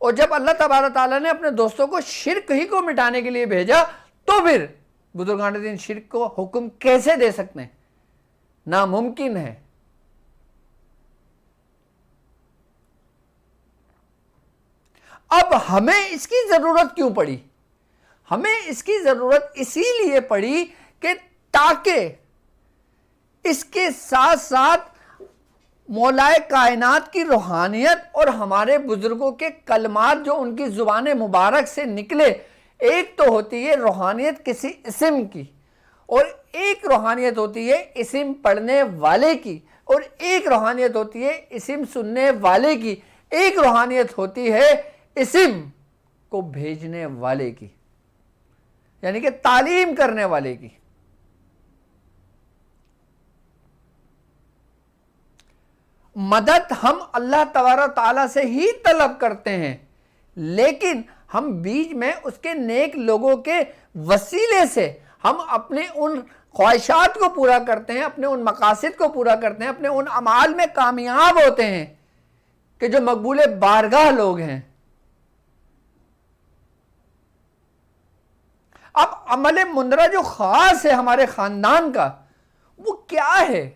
اور جب اللہ تبارک تعالیٰ نے اپنے دوستوں کو شرک ہی کو مٹانے کے لیے بھیجا تو پھر بزرگان دین شرک کو حکم کیسے دے سکتے ہیں؟ ناممکن ہے۔ اب ہمیں اس کی ضرورت کیوں پڑی؟ ہمیں اس کی ضرورت اسی لیے پڑی کہ تاکہ اس کے ساتھ ساتھ مولائے کائنات کی روحانیت اور ہمارے بزرگوں کے کلمات جو ان کی زبان مبارک سے نکلے، ایک تو ہوتی ہے روحانیت کسی اسم کی، اور ایک روحانیت ہوتی ہے اسم پڑھنے والے کی، اور ایک روحانیت ہوتی ہے اسم سننے والے کی، ایک روحانیت ہوتی ہے اسم کو بھیجنے والے کی، یعنی کہ تعلیم کرنے والے کی۔ مدد ہم اللہ تبارک تعالیٰ سے ہی طلب کرتے ہیں، لیکن ہم بیچ میں اس کے نیک لوگوں کے وسیلے سے ہم اپنے ان خواہشات کو پورا کرتے ہیں، اپنے ان مقاصد کو پورا کرتے ہیں، اپنے ان اعمال میں کامیاب ہوتے ہیں کہ جو مقبول بارگاہ لوگ ہیں۔ اب عمل مندرہ جو خاص ہے ہمارے خاندان کا، وہ کیا ہے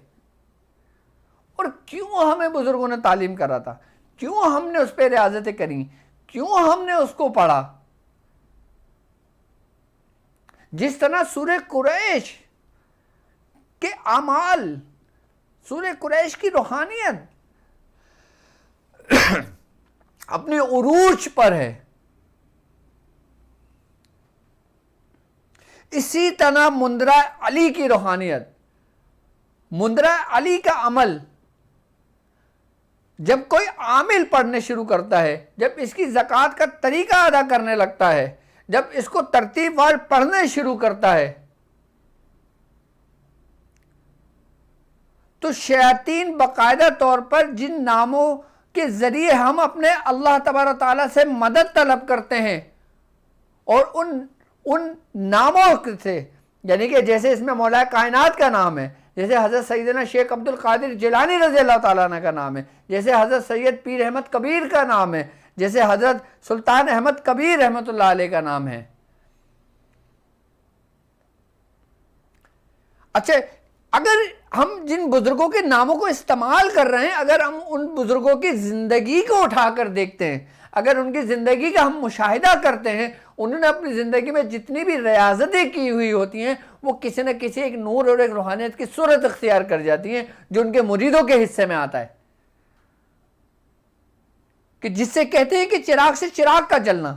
اور کیوں ہمیں بزرگوں نے تعلیم کرا تھا، کیوں ہم نے اس پہ ریاضتیں کریں، کیوں ہم نے اس کو پڑھا؟ جس طرح سورہ قریش کے اعمال، سورہ قریش کی روحانیت اپنے عروج پر ہے، اسی طرح مندرہ علی کی روحانیت، مندرہ علی کا عمل جب کوئی عامل پڑھنے شروع کرتا ہے، جب اس کی زکوٰۃ کا طریقہ ادا کرنے لگتا ہے، جب اس کو ترتیب وار پڑھنے شروع کرتا ہے، تو شیاطین باقاعدہ طور پر جن ناموں کے ذریعے ہم اپنے اللہ تبارک تعالیٰ سے مدد طلب کرتے ہیں، اور ان ناموں سے، یعنی کہ جیسے اس میں مولا کائنات کا نام ہے، جیسے حضرت سیدنا شیخ عبد القادر جیلانی رضی اللہ تعالیٰ عنہ کا نام ہے، جیسے حضرت سید پیر احمد کبیر کا نام ہے، جیسے حضرت سلطان احمد کبیر رحمۃ اللہ علیہ کا نام ہے۔ اچھا، اگر ہم جن بزرگوں کے ناموں کو استعمال کر رہے ہیں، اگر ہم ان بزرگوں کی زندگی کو اٹھا کر دیکھتے ہیں، اگر ان کی زندگی کا ہم مشاہدہ کرتے ہیں، انہوں نے اپنی زندگی میں جتنی بھی ریاضتیں کی ہوئی ہوتی ہیں، وہ کسی نہ کسی ایک نور اور ایک روحانیت کی صورت اختیار کر جاتی ہیں جو ان کے مریدوں کے حصے میں آتا ہے، کہ جس سے کہتے ہیں کہ چراغ سے چراغ کا جلنا۔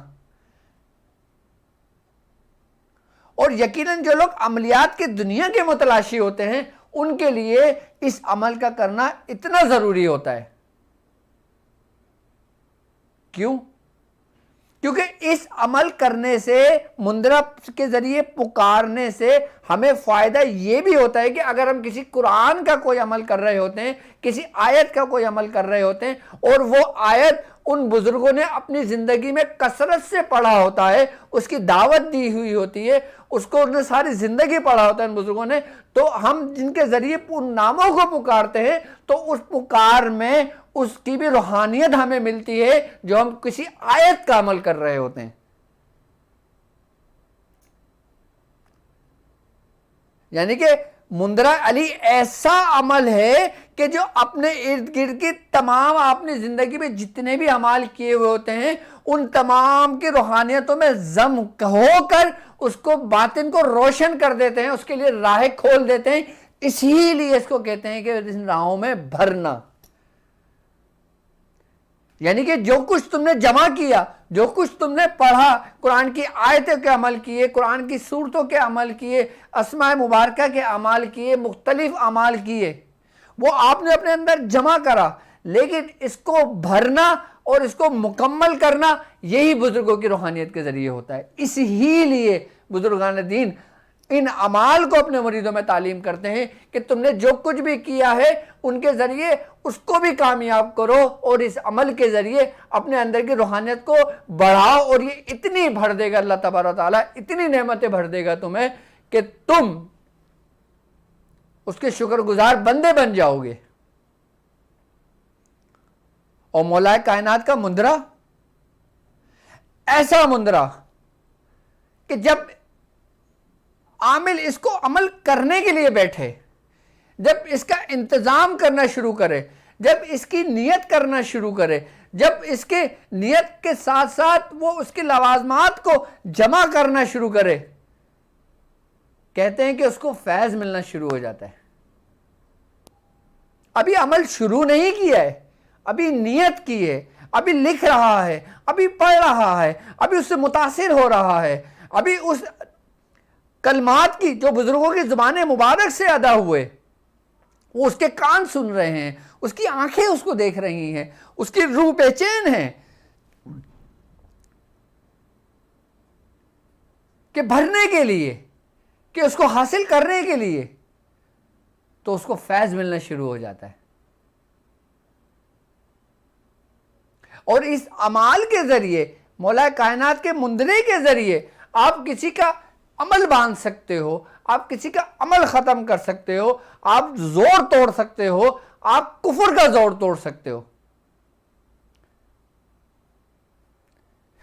اور یقیناً جو لوگ عملیات کی دنیا کے متلاشی ہوتے ہیں، ان کے لیے اس عمل کا کرنا اتنا ضروری ہوتا ہے۔ کیوں؟ کیونکہ اس عمل کرنے سے، مندرہ کے ذریعے پکارنے سے ہمیں فائدہ یہ بھی ہوتا ہے کہ اگر ہم کسی قرآن کا کوئی عمل کر رہے ہوتے ہیں، کسی آیت کا کوئی عمل کر رہے ہوتے ہیں، اور وہ آیت ان بزرگوں نے اپنی زندگی میں کثرت سے پڑھا ہوتا ہے، اس کی دعوت دی ہوئی ہوتی ہے، اس کو انہوں نے ساری زندگی پڑھا ہوتا ہے ان بزرگوں نے، تو ہم جن کے ذریعے ان ناموں کو پکارتے ہیں، تو اس پکار میں اس کی بھی روحانیت ہمیں ملتی ہے جو ہم کسی آیت کا عمل کر رہے ہوتے ہیں۔ یعنی کہ مندرہ علی ایسا عمل ہے کہ جو اپنے ارد گرد کی تمام اپنی زندگی میں جتنے بھی اعمال کیے ہوئے ہوتے ہیں، ان تمام کی روحانیتوں میں ضم ہو کر اس کو باطن کو روشن کر دیتے ہیں، اس کے لیے راہیں کھول دیتے ہیں۔ اسی لیے اس کو کہتے ہیں کہ اس راہوں میں بھرنا، یعنی کہ جو کچھ تم نے جمع کیا، جو کچھ تم نے پڑھا، قرآن کی آیتوں کے عمل کیے، قرآن کی سورتوں کے عمل کیے، اسماء مبارکہ کے عمل کیے، مختلف اعمال کیے، وہ آپ نے اپنے اندر جمع کرا، لیکن اس کو بھرنا اور اس کو مکمل کرنا یہی بزرگوں کی روحانیت کے ذریعے ہوتا ہے۔ اسی لیے بزرگان دین ان اعمال کو اپنے مریدوں میں تعلیم کرتے ہیں کہ تم نے جو کچھ بھی کیا ہے ان کے ذریعے اس کو بھی کامیاب کرو، اور اس عمل کے ذریعے اپنے اندر کی روحانیت کو بڑھاؤ، اور یہ اتنی بھر دے گا اللہ تبارک تعالیٰ، اتنی نعمتیں بھر دے گا تمہیں کہ تم اس کے شکر گزار بندے بن جاؤ گے۔ اور مولا کائنات کا مندرہ ایسا مندرا کہ جب عامل اس کو عمل کرنے کے لیے بیٹھے، جب اس کا انتظام کرنا شروع کرے، جب اس کی نیت کرنا شروع کرے، جب اس کے نیت کے ساتھ ساتھ وہ اس کے لوازمات کو جمع کرنا شروع کرے، کہتے ہیں کہ اس کو فیض ملنا شروع ہو جاتا ہے۔ ابھی عمل شروع نہیں کیا ہے، ابھی نیت کی ہے، ابھی لکھ رہا ہے، ابھی پڑھ رہا ہے، ابھی اس سے متاثر ہو رہا ہے، ابھی اس کلمات کی جو بزرگوں کی زبان مبارک سے ادا ہوئے وہ اس کے کان سن رہے ہیں، اس کی آنکھیں اس کو دیکھ رہی ہیں، اس کی روح بے چین ہے کہ بھرنے کے لیے، کہ اس کو حاصل کرنے کے لیے، تو اس کو فیض ملنا شروع ہو جاتا ہے۔ اور اس اعمال کے ذریعے، مولا کائنات کے مندرے کے ذریعے آپ کسی کا عمل باندھ سکتے ہو، آپ کسی کا عمل ختم کر سکتے ہو، آپ زور توڑ سکتے ہو، آپ کفر کا زور توڑ سکتے ہو۔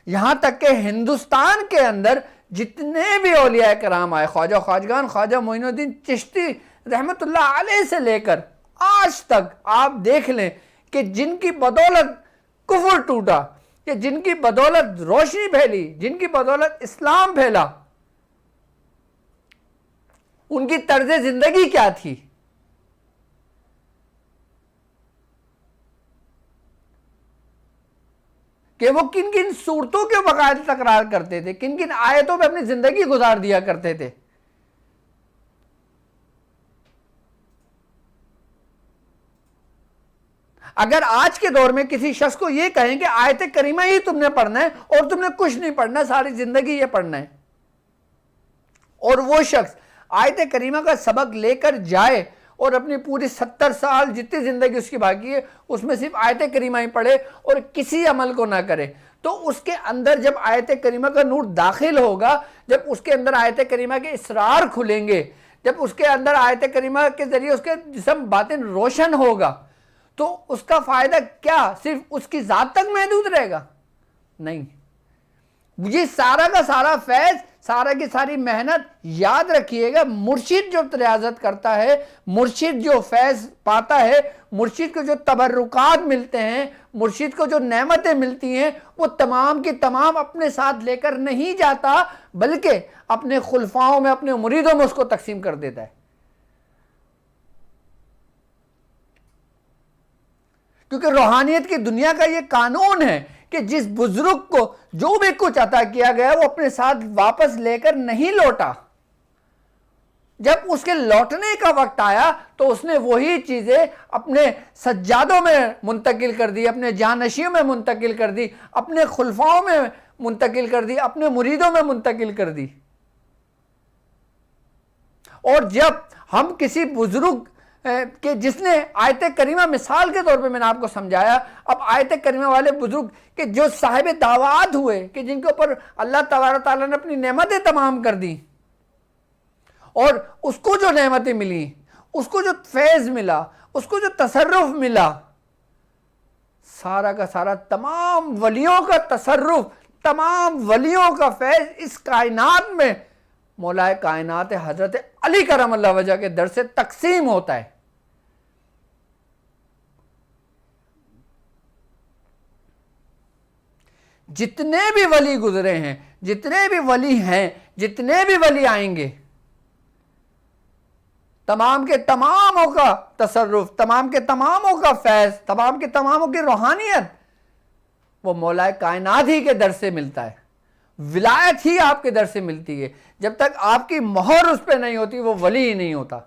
یہاں تک کہ ہندوستان کے اندر جتنے بھی اولیاء کرام آئے، خواجہ خواجگان، خواجہ معین الدین چشتی رحمت اللہ علیہ سے لے کر آج تک آپ دیکھ لیں کہ جن کی بدولت کفر ٹوٹا، کہ جن کی بدولت روشنی پھیلی، جن کی بدولت اسلام پھیلا، ان کی طرز زندگی کیا تھی؟ کہ وہ کن کن صورتوں کے باقاعدہ تکرار کرتے تھے، کن کن آیتوں پہ اپنی زندگی گزار دیا کرتے تھے۔ اگر آج کے دور میں کسی شخص کو یہ کہیں کہ آیت کریمہ ہی تم نے پڑھنا ہے اور تم نے کچھ نہیں پڑھنا، ساری زندگی یہ پڑھنا ہے، اور وہ شخص آیت کریمہ کا سبق لے کر جائے اور اپنی پوری 70 سال جتنی زندگی اس کی باقی ہے اس میں صرف آیت کریمہ ہی پڑھے اور کسی عمل کو نہ کرے، تو اس کے اندر جب آیت کریمہ کا نور داخل ہوگا، جب اس کے اندر آیت کریمہ کے اسرار کھلیں گے، جب اس کے اندر آیت کریمہ کے ذریعے اس کے جسم باطن روشن ہوگا، تو اس کا فائدہ کیا صرف اس کی ذات تک محدود رہے گا؟ نہیں، یہ سارا کا سارا فیض، سارا کی ساری محنت، یاد رکھیے گا، مرشد جو ریاضت کرتا ہے، مرشد جو فیض پاتا ہے، مرشد کو جو تبرکات ملتے ہیں، مرشد کو جو نعمتیں ملتی ہیں، وہ تمام کی تمام اپنے ساتھ لے کر نہیں جاتا، بلکہ اپنے خلفاؤں میں، اپنے مریدوں میں اس کو تقسیم کر دیتا ہے۔ کیونکہ روحانیت کی دنیا کا یہ قانون ہے کہ جس بزرگ کو جو بھی کچھ عطا کیا گیا وہ اپنے ساتھ واپس لے کر نہیں لوٹا، جب اس کے لوٹنے کا وقت آیا تو اس نے وہی چیزیں اپنے سجادوں میں منتقل کر دی، اپنے جانشینوں میں منتقل کر دی، اپنے خلفاؤں میں منتقل کر دی، اپنے مریدوں میں منتقل کر دی۔ اور جب ہم کسی بزرگ کہ جس نے آیت کریمہ مثال کے طور پہ میں نے آپ کو سمجھایا، اب آیت کریمہ والے بزرگ کہ جو صاحب دعوات ہوئے، کہ جن کے اوپر اللہ تبارک تعالیٰ نے اپنی نعمتیں تمام کر دی، اور اس کو جو نعمتیں ملی، اس کو جو فیض ملا، اس کو جو تصرف ملا، سارا کا سارا تمام ولیوں کا تصرف، تمام ولیوں کا فیض اس کائنات میں مولا کائنات حضرت علی کرم اللہ وجہ کے در سے تقسیم ہوتا ہے۔ جتنے بھی ولی گزرے ہیں، جتنے بھی ولی ہیں، جتنے بھی ولی آئیں گے، تمام کے تماموں کا تصرف، تمام کے تماموں کا فیض، تمام کے تماموں کی روحانیت وہ مولا کائنات ہی کے در سے ملتا ہے، ولایت ہی آپ کے در سے ملتی ہے۔ جب تک آپ کی مہر اس پہ نہیں ہوتی وہ ولی ہی نہیں ہوتا۔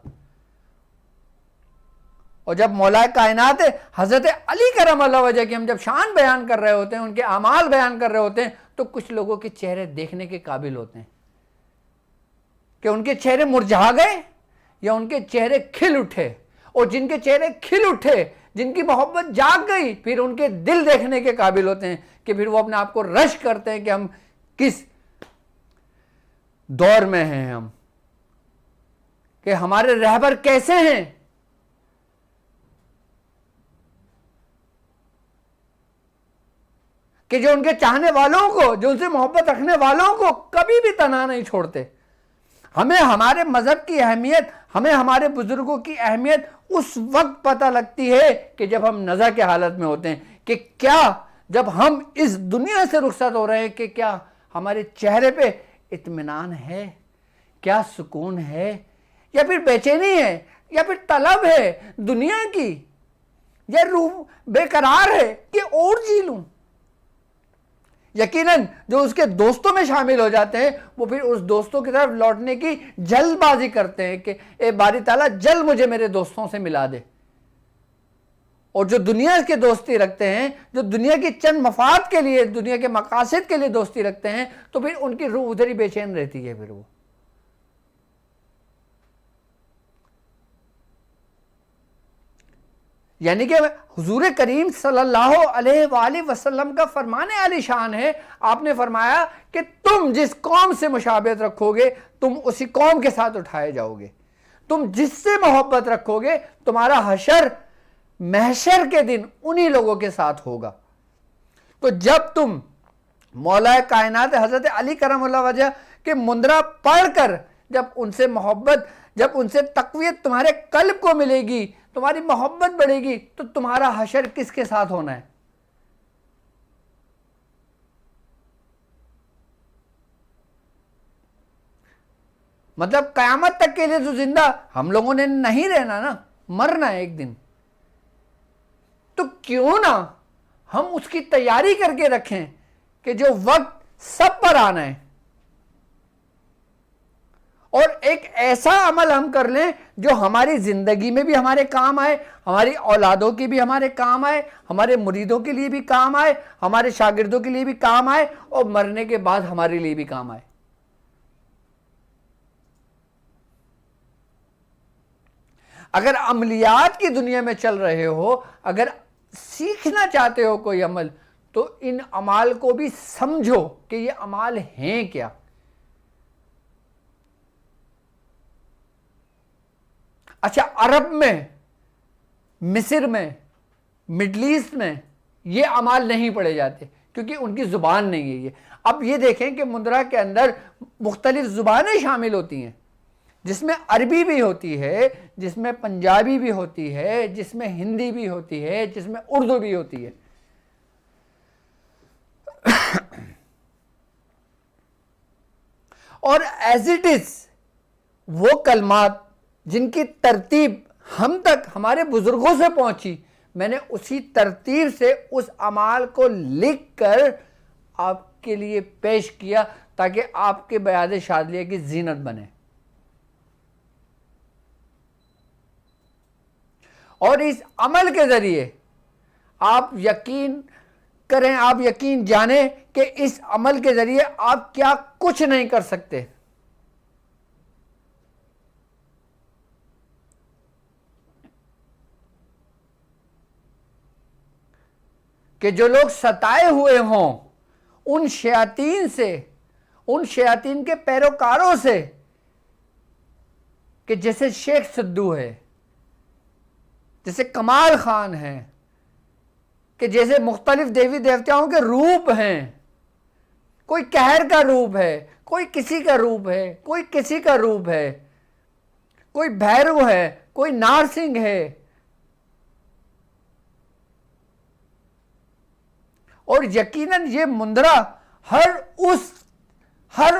اور جب مولا کائنات حضرت علی کرم اللہ وجہ کی ہم جب شان بیان کر رہے ہوتے ہیں، ان کے اعمال بیان کر رہے ہوتے ہیں، تو کچھ لوگوں کے چہرے دیکھنے کے قابل ہوتے ہیں کہ ان کے چہرے مرجھا گئے یا ان کے چہرے کھل اٹھے، اور جن کے چہرے کھل اٹھے، جن کی محبت جاگ گئی، پھر ان کے دل دیکھنے کے قابل ہوتے ہیں کہ پھر وہ اپنے آپ کو رشک کرتے ہیں کہ ہم کس دور میں ہیں، ہم کہ ہمارے رہبر کیسے ہیں۔ کہ جو ان کے چاہنے والوں کو، جو ان سے محبت رکھنے والوں کو کبھی بھی تنہا نہیں چھوڑتے۔ ہمیں ہمارے مذہب کی اہمیت، ہمیں ہمارے بزرگوں کی اہمیت اس وقت پتہ لگتی ہے کہ جب ہم نزع کے حالت میں ہوتے ہیں، کہ کیا جب ہم اس دنیا سے رخصت ہو رہے ہیں کہ کیا ہمارے چہرے پہ اطمینان ہے، کیا سکون ہے، یا پھر بے چینی ہے، یا پھر طلب ہے دنیا کی، یا روح بے قرار ہے کہ اور جی لوں۔ یقیناً جو اس کے دوستوں میں شامل ہو جاتے ہیں وہ پھر اس دوستوں کی طرف لوٹنے کی جلد بازی کرتے ہیں کہ اے باری تعالیٰ جلد مجھے میرے دوستوں سے ملا دے۔ اور جو دنیا کے دوستی رکھتے ہیں، جو دنیا کی چند مفاد کے لیے، دنیا کے مقاصد کے لیے دوستی رکھتے ہیں، تو پھر ان کی روح ادھر ہی بے چین رہتی ہے۔ پھر وہ یعنی کہ حضور کریم صلی اللہ علیہ وآلہ وسلم کا فرمان عالی شان ہے، آپ نے فرمایا کہ تم جس قوم سے مشابہت رکھو گے تم اسی قوم کے ساتھ اٹھائے جاؤ گے، تم جس سے محبت رکھو گے تمہارا حشر محشر کے دن انہی لوگوں کے ساتھ ہوگا۔ تو جب تم مولا کائنات حضرت علی کرم اللہ وجہ کے مندرہ پڑھ کر جب ان سے محبت، جب ان سے تقویت تمہارے قلب کو ملے گی، تمہاری محبت بڑھے گی، تو تمہارا حشر کس کے ساتھ ہونا ہے؟ مطلب قیامت تک کے لیے جو زندہ ہم لوگوں نے نہیں رہنا نا، مرنا ہے ایک دن، تو کیوں نہ ہم اس کی تیاری کر کے رکھیں کہ جو وقت سب پر آنا ہے، اور ایک ایسا عمل ہم کر لیں جو ہماری زندگی میں بھی ہمارے کام آئے، ہماری اولادوں کی بھی ہمارے کام آئے، ہمارے مریدوں کے لیے بھی کام آئے، ہمارے شاگردوں کے لیے بھی کام آئے، اور مرنے کے بعد ہمارے لیے بھی کام آئے۔ اگر عملیات کی دنیا میں چل رہے ہو، اگر سیکھنا چاہتے ہو کوئی عمل، تو ان اعمال کو بھی سمجھو کہ یہ اعمال ہیں کیا۔ اچھا، عرب میں، مصر میں، مڈل ایسٹ میں یہ اعمال نہیں پڑھے جاتے کیونکہ ان کی زبان نہیں ہے یہ۔ اب یہ دیکھیں کہ مندرہ کے اندر مختلف زبانیں شامل ہوتی ہیں، جس میں عربی بھی ہوتی ہے، جس میں پنجابی بھی ہوتی ہے، جس میں ہندی بھی ہوتی ہے، جس میں اردو بھی ہوتی ہے۔ اور ایز اٹ از وہ کلمات جن کی ترتیب ہم تک ہمارے بزرگوں سے پہنچی، میں نے اسی ترتیب سے اس اعمال کو لکھ کر آپ کے لیے پیش کیا تاکہ آپ کے بیاد شادلیہ کی زینت بنے۔ اور اس عمل کے ذریعے آپ یقین کریں، آپ یقین جانیں کہ اس عمل کے ذریعے آپ کیا کچھ نہیں کر سکتے۔ کہ جو لوگ ستائے ہوئے ہوں ان شیاطین سے، ان شیاطین کے پیروکاروں سے، کہ جیسے شیخ سدو ہے، جیسے کمال خان ہے، کہ جیسے مختلف دیوی دیوتاؤں کے روپ ہیں، کوئی قہر کا روپ ہے، کوئی کسی کا روپ ہے، کوئی کسی کا روپ ہے، کوئی بھیرو ہے، کوئی نارسنگ ہے، اور یقیناً یہ مندرہ ہر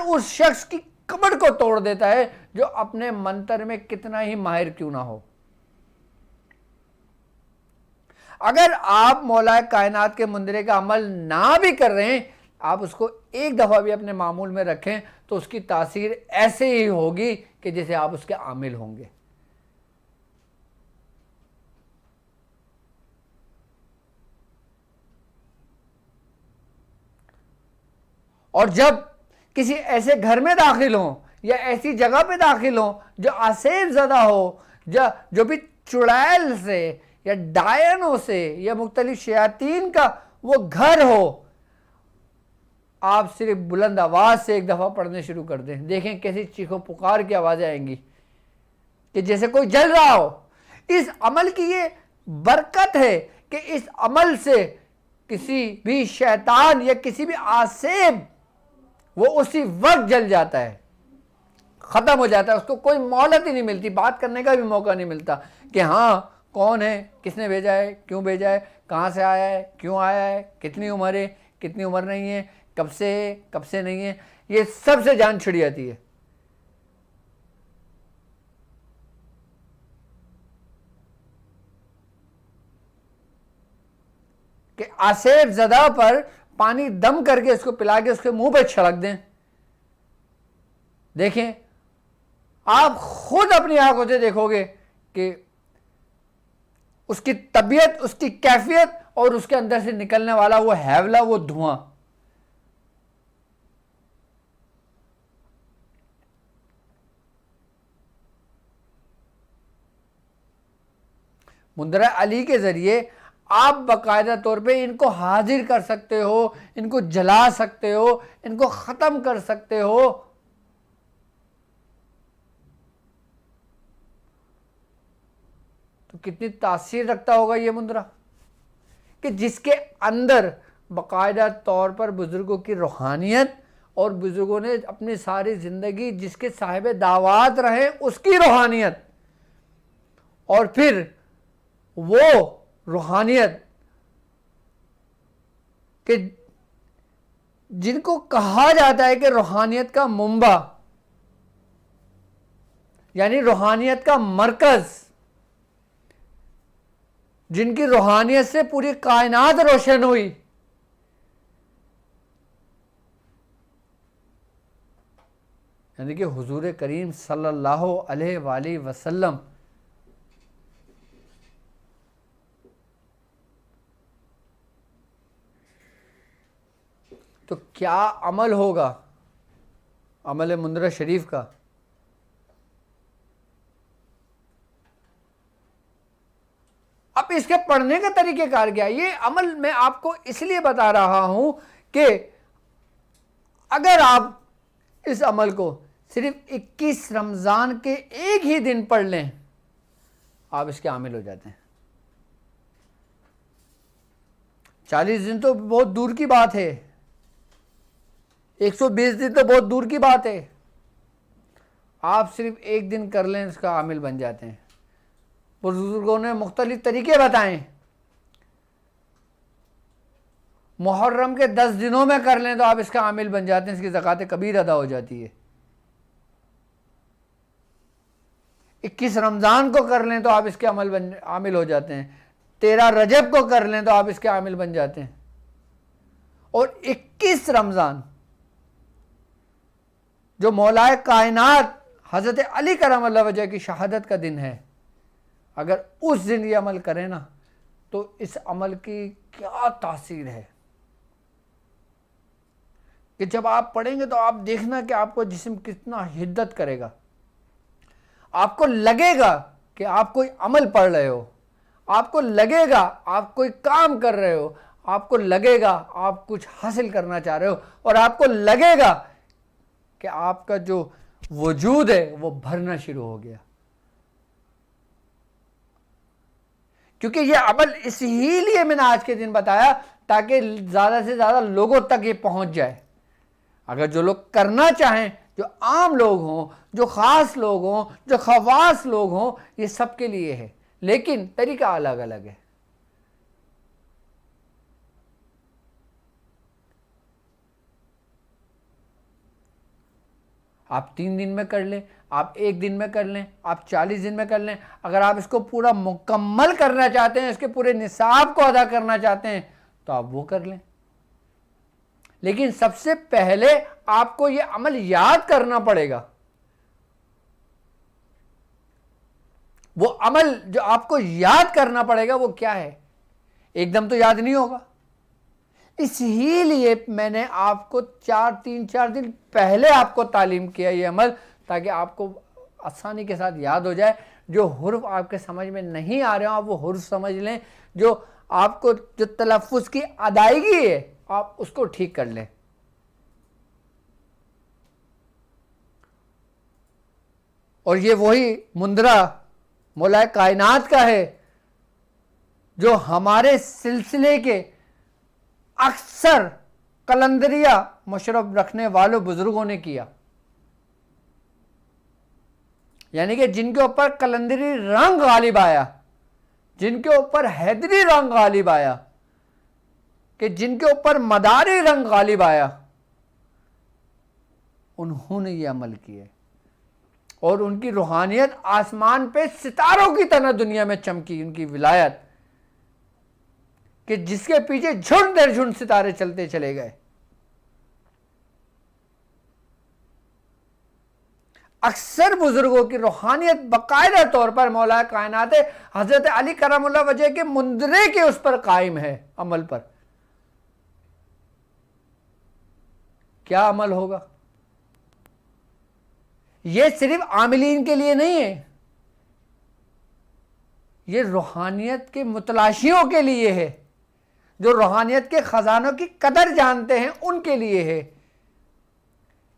اس شخص کی کمر کو توڑ دیتا ہے جو اپنے منتر میں کتنا ہی ماہر کیوں نہ ہو۔ اگر آپ مولا کائنات کے مندرے کا عمل نہ بھی کر رہے ہیں، آپ اس کو ایک دفعہ بھی اپنے معمول میں رکھیں تو اس کی تاثیر ایسے ہی ہوگی کہ جیسے آپ اس کے عامل ہوں گے۔ اور جب کسی ایسے گھر میں داخل ہوں یا ایسی جگہ پہ داخل ہوں جو آسیب زدہ ہو، جو بھی چڑیل سے یا ڈائنوں سے یا مختلف شیاطین کا وہ گھر ہو، آپ صرف بلند آواز سے ایک دفعہ پڑھنے شروع کر دیں، دیکھیں کیسی چیخو پکار کی آوازیں آئیں گی کہ جیسے کوئی جل رہا ہو۔ اس عمل کی یہ برکت ہے کہ اس عمل سے کسی بھی شیطان یا کسی بھی آسیب وہ اسی وقت جل جاتا ہے، ختم ہو جاتا ہے، اس کو کوئی مہلت ہی نہیں ملتی، بات کرنے کا بھی موقع نہیں ملتا کہ ہاں کون ہے، کس نے بھیجا ہے، کیوں بھیجا ہے، کہاں سے آیا ہے، کیوں آیا ہے، کتنی عمر ہے، کتنی عمر نہیں ہے، کب سے ہے، کب سے نہیں ہے، یہ سب سے جان چھڑ جاتی ہے۔ کہ آسیب زدہ پر پانی دم کر کے اس کو پلا کے اس کے منہ پہ چھڑک دیں۔ دیکھیں آپ خود اپنی آنکھوں سے دیکھو گے کہ اس کی طبیعت، اس کی کیفیت اور اس کے اندر سے نکلنے والا وہ ہیولا، وہ دھواں، مندرہ علی کے ذریعے آپ باقاعدہ طور پہ ان کو حاضر کر سکتے ہو، ان کو جلا سکتے ہو، ان کو ختم کر سکتے ہو۔ تو کتنی تاثیر رکھتا ہوگا یہ مندرہ، کہ جس کے اندر باقاعدہ طور پر بزرگوں کی روحانیت اور بزرگوں نے اپنی ساری زندگی جس کے صاحب دعوات رہے اس کی روحانیت، اور پھر وہ روحانیت کہ جن کو کہا جاتا ہے کہ روحانیت کا منبع، یعنی روحانیت کا مرکز، جن کی روحانیت سے پوری کائنات روشن ہوئی، یعنی کہ حضور کریم صلی اللہ علیہ وآلہ وسلم۔ تو کیا عمل ہوگا عمل مندرہ شریف کا؟ اب اس کے پڑھنے کا طریقہ کار کیا؟ یہ عمل میں آپ کو اس لیے بتا رہا ہوں کہ اگر آپ اس عمل کو صرف 21 رمضان کے ایک ہی دن پڑھ لیں، آپ اس کے عامل ہو جاتے ہیں۔ 40 دن تو بہت دور کی بات ہے، 120 دن تو بہت دور کی بات ہے، آپ صرف ایک دن کر لیں اس کا عامل بن جاتے ہیں۔ بزرگوں نے مختلف طریقے بتائیں، محرم کے 10 دنوں میں کر لیں تو آپ اس کا عامل بن جاتے ہیں، اس کی زکوٰۃ کبیر ادا ہو جاتی ہے۔ 21 رمضان کو کر لیں تو آپ اس کے عامل ہو جاتے ہیں، 13 رجب کو کر لیں تو آپ اس کے عامل بن جاتے ہیں۔ اور 21 رمضان جو مولائے کائنات حضرت علی کرم اللہ وجہ کی شہادت کا دن ہے، اگر اس دن یہ عمل کریں نا تو اس عمل کی کیا تاثیر ہے کہ جب آپ پڑھیں گے تو آپ دیکھنا کہ آپ کو جسم کتنا حدت کرے گا، آپ کو لگے گا کہ آپ کوئی عمل پڑھ رہے ہو، آپ کو لگے گا آپ کوئی کام کر رہے ہو، آپ کو لگے گا آپ کچھ حاصل کرنا چاہ رہے ہو، اور آپ کو لگے گا کہ آپ کا جو وجود ہے وہ بھرنا شروع ہو گیا۔ کیونکہ یہ عمل اسی لیے میں نے آج کے دن بتایا تاکہ زیادہ سے زیادہ لوگوں تک یہ پہنچ جائے۔ اگر جو لوگ کرنا چاہیں، جو عام لوگ ہوں، جو خاص لوگ ہوں، جو خواص لوگ ہوں، یہ سب کے لیے ہے، لیکن طریقہ الگ الگ ہے۔ آپ 3 دن میں کر لیں، آپ 1 دن میں کر لیں، آپ 40 دن میں کر لیں۔ اگر آپ اس کو پورا مکمل کرنا چاہتے ہیں، اس کے پورے نصاب کو ادا کرنا چاہتے ہیں تو آپ وہ کر لیں۔ لیکن سب سے پہلے آپ کو یہ عمل یاد کرنا پڑے گا۔ وہ عمل جو آپ کو یاد کرنا پڑے گا وہ کیا ہے؟ ایک دم تو یاد نہیں ہوگا، اس ہی لیے میں نے آپ کو 4 دن پہلے آپ کو تعلیم کیا یہ عمل، تاکہ آپ کو آسانی کے ساتھ یاد ہو جائے۔ جو حرف آپ کے سمجھ میں نہیں آ رہے ہوں آپ وہ حرف سمجھ لیں، جو آپ کو جو تلفظ کی ادائیگی ہے آپ اس کو ٹھیک کر لیں۔ اور یہ وہی مندرہ مولائے کائنات کا ہے جو ہمارے سلسلے کے اکثر قلندریہ مشرب رکھنے والوں بزرگوں نے کیا، یعنی کہ جن کے اوپر قلندری رنگ غالب آیا، جن کے اوپر حیدری رنگ غالب آیا، کہ جن کے اوپر مداری رنگ غالب آیا، انہوں نے یہ عمل کیے، اور ان کی روحانیت آسمان پہ ستاروں کی طرح دنیا میں چمکی، ان کی ولایت، کہ جس کے پیچھے جھنڈ در جھنڈ ستارے چلتے چلے گئے۔ اکثر بزرگوں کی روحانیت باقاعدہ طور پر مولا کائنات حضرت علی کرم اللہ وجہ کے مندرے کے اس پر قائم ہے، عمل پر۔ کیا عمل ہوگا؟ یہ صرف عاملین کے لیے نہیں ہے، یہ روحانیت کے متلاشیوں کے لیے ہے، جو روحانیت کے خزانوں کی قدر جانتے ہیں ان کے لیے ہے۔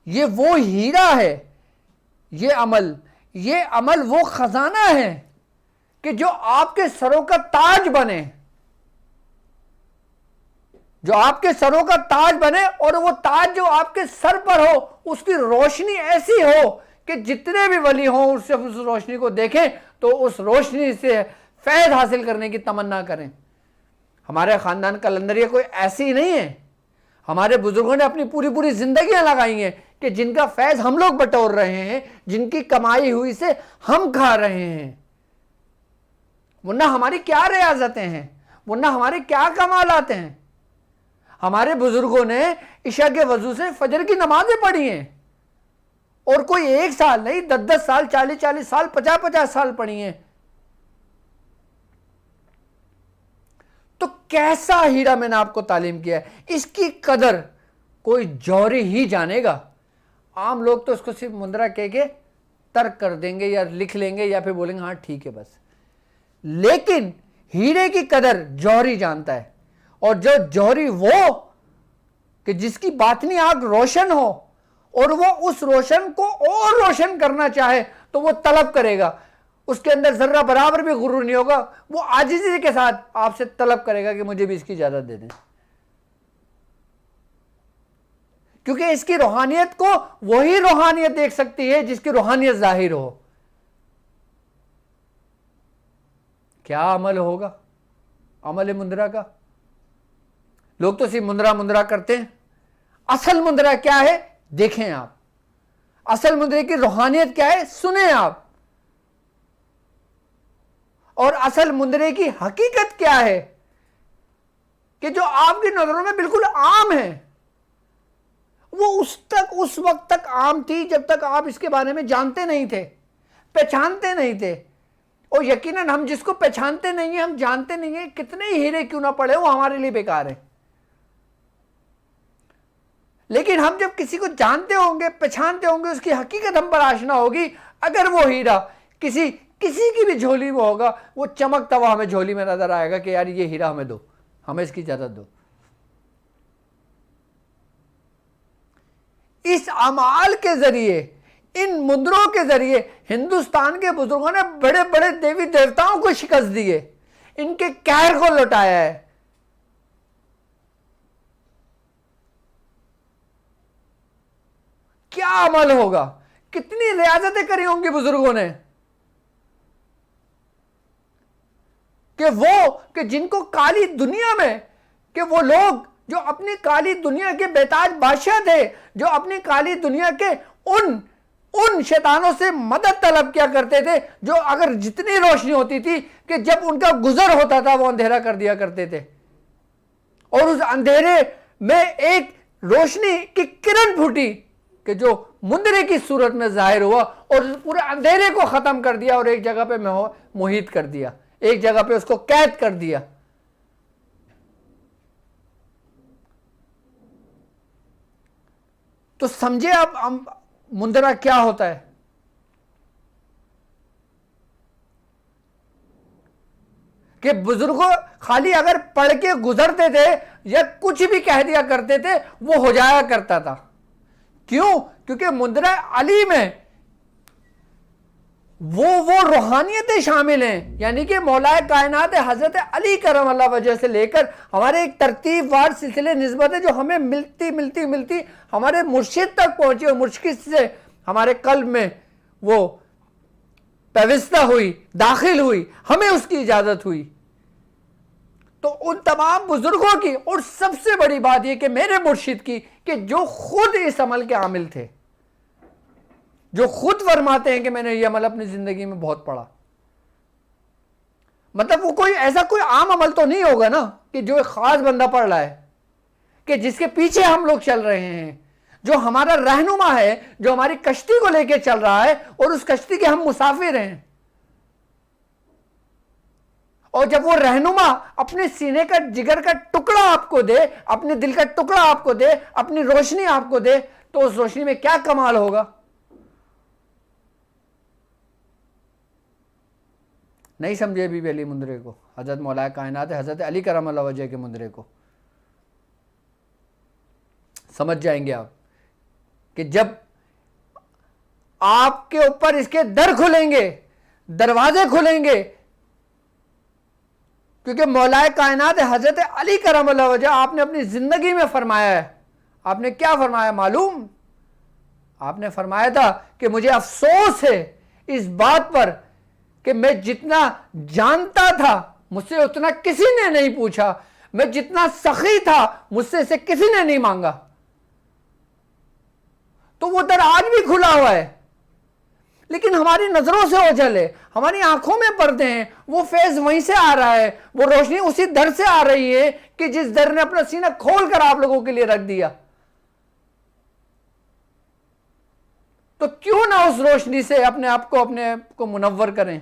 یہ وہ ہیرا ہے، یہ عمل وہ خزانہ ہے کہ جو آپ کے سروں کا تاج بنے، جو آپ کے سروں کا تاج بنے، اور وہ تاج جو آپ کے سر پر ہو اس کی روشنی ایسی ہو کہ جتنے بھی ولی ہوں اس روشنی کو دیکھیں تو اس روشنی سے فیض حاصل کرنے کی تمنا کریں۔ ہمارے خاندان قلندریہ کوئی ایسی نہیں ہے، ہمارے بزرگوں نے اپنی پوری زندگیاں لگائی ہیں کہ جن کا فیض ہم لوگ بٹور رہے ہیں، جن کی کمائی ہوئی سے ہم کھا رہے ہیں، ورنہ ہماری کیا ریاضتیں ہیں، ورنہ ہمارے کیا کمالات ہیں۔ ہمارے بزرگوں نے عشاء کے وضو سے فجر کی نمازیں پڑھی ہیں، اور کوئی 1 سال نہیں، 10 سال، 40 سال، 50 سال پڑھی ہیں۔ تو کیسا ہیرا میں نے آپ کو تعلیم کیا ہے، اس کی قدر کوئی جوہری ہی جانے گا۔ عام لوگ تو اس کو صرف مندرہ کہہ کے ترک کر دیں گے، یا لکھ لیں گے، یا پھر بولیں گے ہاں ٹھیک ہے بس۔ لیکن ہیرے کی قدر جوہری جانتا ہے، اور جو جوہری وہ کہ جس کی باطنی آنکھ روشن ہو، اور وہ اس روشن کو اور روشن کرنا چاہے تو وہ طلب کرے گا، اس کے اندر ذرہ برابر بھی غرور نہیں ہوگا، وہ عاجزی کے ساتھ آپ سے طلب کرے گا کہ مجھے بھی اس کی اجازت دے دیں، کیونکہ اس کی روحانیت کو وہی روحانیت دیکھ سکتی ہے جس کی روحانیت ظاہر ہو۔ کیا عمل ہوگا عمل مندرہ کا؟ لوگ تو صرف مندرہ کرتے ہیں، اصل مندرہ کیا ہے دیکھیں آپ، اصل مندرے کی روحانیت کیا ہے سنیں آپ، اور اصل مندرے کی حقیقت کیا ہے کہ جو آپ کی نظروں میں بالکل عام ہے، وہ اس وقت تک عام تھی جب تک آپ اس کے بارے میں جانتے نہیں تھے، پہچانتے نہیں تھے۔ اور یقیناً ہم جس کو پہچانتے نہیں ہیں، ہم جانتے نہیں ہیں، کتنے ہی ہیرے کیوں نہ پڑے وہ ہمارے لیے بیکار ہیں۔ لیکن ہم جب کسی کو جانتے ہوں گے، پہچانتے ہوں گے، اس کی حقیقت ہم پر آشنا ہوگی، اگر وہ ہیرا کسی کی بھی جھولی میں ہوگا، وہ چمکتا ہوا ہمیں جھولی میں نظر آئے گا کہ یار یہ ہیرا ہمیں دو، ہمیں اس کی اجازت دو۔ اس اعمال کے ذریعے، ان مندروں کے ذریعے ہندوستان کے بزرگوں نے بڑے بڑے دیوی دیوتاؤں کو شکست دی ہے، ان کے قہر کو لوٹایا ہے۔ کیا عمل ہوگا، کتنی ریاضتیں کری ہوں گی بزرگوں نے، کہ جن کو کالی دنیا میں، کہ وہ لوگ جو اپنی کالی دنیا کے بیتاج بادشاہ تھے، جو اپنی کالی دنیا کے ان شیطانوں سے مدد طلب کیا کرتے تھے، جو اگر جتنی روشنی ہوتی تھی کہ جب ان کا گزر ہوتا تھا وہ اندھیرا کر دیا کرتے تھے، اور اس اندھیرے میں ایک روشنی کی کرن پھوٹی کہ جو مندرے کی صورت میں ظاہر ہوا، اور پورے اندھیرے کو ختم کر دیا، اور ایک جگہ پہ محیط کر دیا، ایک جگہ پہ اس کو قید کر دیا۔ تو سمجھے اب مندرہ کیا ہوتا ہے؟ کہ بزرگوں خالی اگر پڑھ کے گزرتے تھے یا کچھ بھی کہہ دیا کرتے تھے وہ ہو جایا کرتا تھا۔ کیوں؟ کیونکہ مندرہ علی میں وہ روحانیتیں شامل ہیں، یعنی کہ مولا کائنات حضرت علی کرم اللہ وجہ سے لے کر ہمارے ایک ترتیب وار سلسلے نسبت ہے جو ہمیں ملتی ہمارے مرشد تک پہنچی، اور مرشد سے ہمارے قلب میں وہ پیوستہ ہوئی، داخل ہوئی، ہمیں اس کی اجازت ہوئی۔ تو ان تمام بزرگوں کی، اور سب سے بڑی بات یہ کہ میرے مرشد کی، کہ جو خود اس عمل کے عامل تھے، جو خود فرماتے ہیں کہ میں نے یہ عمل اپنی زندگی میں بہت پڑھا۔ مطلب وہ ایسا کوئی عام عمل تو نہیں ہوگا نا کہ جو ایک خاص بندہ پڑھ رہا ہے، کہ جس کے پیچھے ہم لوگ چل رہے ہیں، جو ہمارا رہنما ہے، جو ہماری کشتی کو لے کے چل رہا ہے، اور اس کشتی کے ہم مسافر ہیں۔ اور جب وہ رہنما اپنے سینے کا جگر کا ٹکڑا آپ کو دے، اپنے دل کا ٹکڑا آپ کو دے، اپنی روشنی آپ کو دے، تو اس روشنی میں کیا کمال ہوگا؟ نہیں سمجھے بی بی علی مندرے کو، حضرت مولا کائنات حضرت علی کرم اللہ وجہ کے مندرے کو؟ سمجھ جائیں گے آپ کہ جب آپ کے اوپر اس کے در کھلیں گے، دروازے کھلیں گے، کیونکہ مولا کائنات حضرت علی کرم اللہ وجہ آپ نے اپنی زندگی میں فرمایا ہے۔ آپ نے کیا فرمایا معلوم؟ آپ نے فرمایا تھا کہ مجھے افسوس ہے اس بات پر کہ میں جتنا جانتا تھا مجھ سے اتنا کسی نے نہیں پوچھا، میں جتنا سخی تھا مجھ سے اسے کسی نے نہیں مانگا۔ تو وہ در آج بھی کھلا ہوا ہے، لیکن ہماری نظروں سے اوجھل ہے، ہماری آنکھوں میں پردے ہیں۔ وہ فیض وہیں سے آ رہا ہے، وہ روشنی اسی در سے آ رہی ہے کہ جس در نے اپنا سینہ کھول کر آپ لوگوں کے لیے رکھ دیا۔ تو کیوں نہ اس روشنی سے اپنے آپ کو منور کریں؟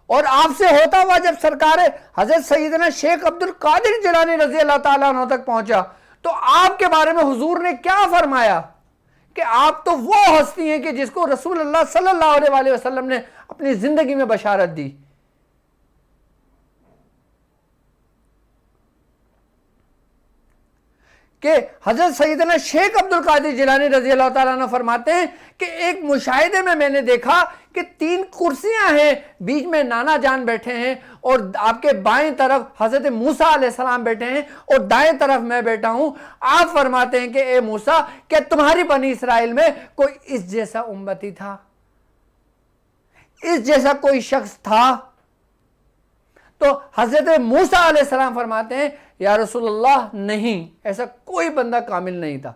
اور آپ سے ہوتا ہوا جب سرکار حضرت سیدنا شیخ عبد القادر جیلانی رضی اللہ تعالیٰ عنہ تک پہنچا، تو آپ کے بارے میں حضور نے کیا فرمایا کہ آپ تو وہ ہستی ہیں کہ جس کو رسول اللہ صلی اللہ علیہ وآلہ وسلم نے اپنی زندگی میں بشارت دی۔ کہ حضرت سیدنا شیخ عبد القادر جیلانی رضی اللہ تعالیٰ عنہ فرماتے ہیں کہ ایک مشاہدے میں نے دیکھا کہ 3 کرسیاں ہیں، بیچ میں نانا جان بیٹھے ہیں، اور آپ کے بائیں طرف حضرت موسیٰ علیہ السلام بیٹھے ہیں، اور دائیں طرف میں بیٹھا ہوں۔ آپ فرماتے ہیں کہ اے موسیٰ، کیا تمہاری بنی اسرائیل میں کوئی اس جیسا امتی تھا، اس جیسا کوئی شخص تھا؟ تو حضرت موسیٰ علیہ السلام فرماتے ہیں یا رسول اللہ نہیں، ایسا کوئی بندہ کامل نہیں تھا۔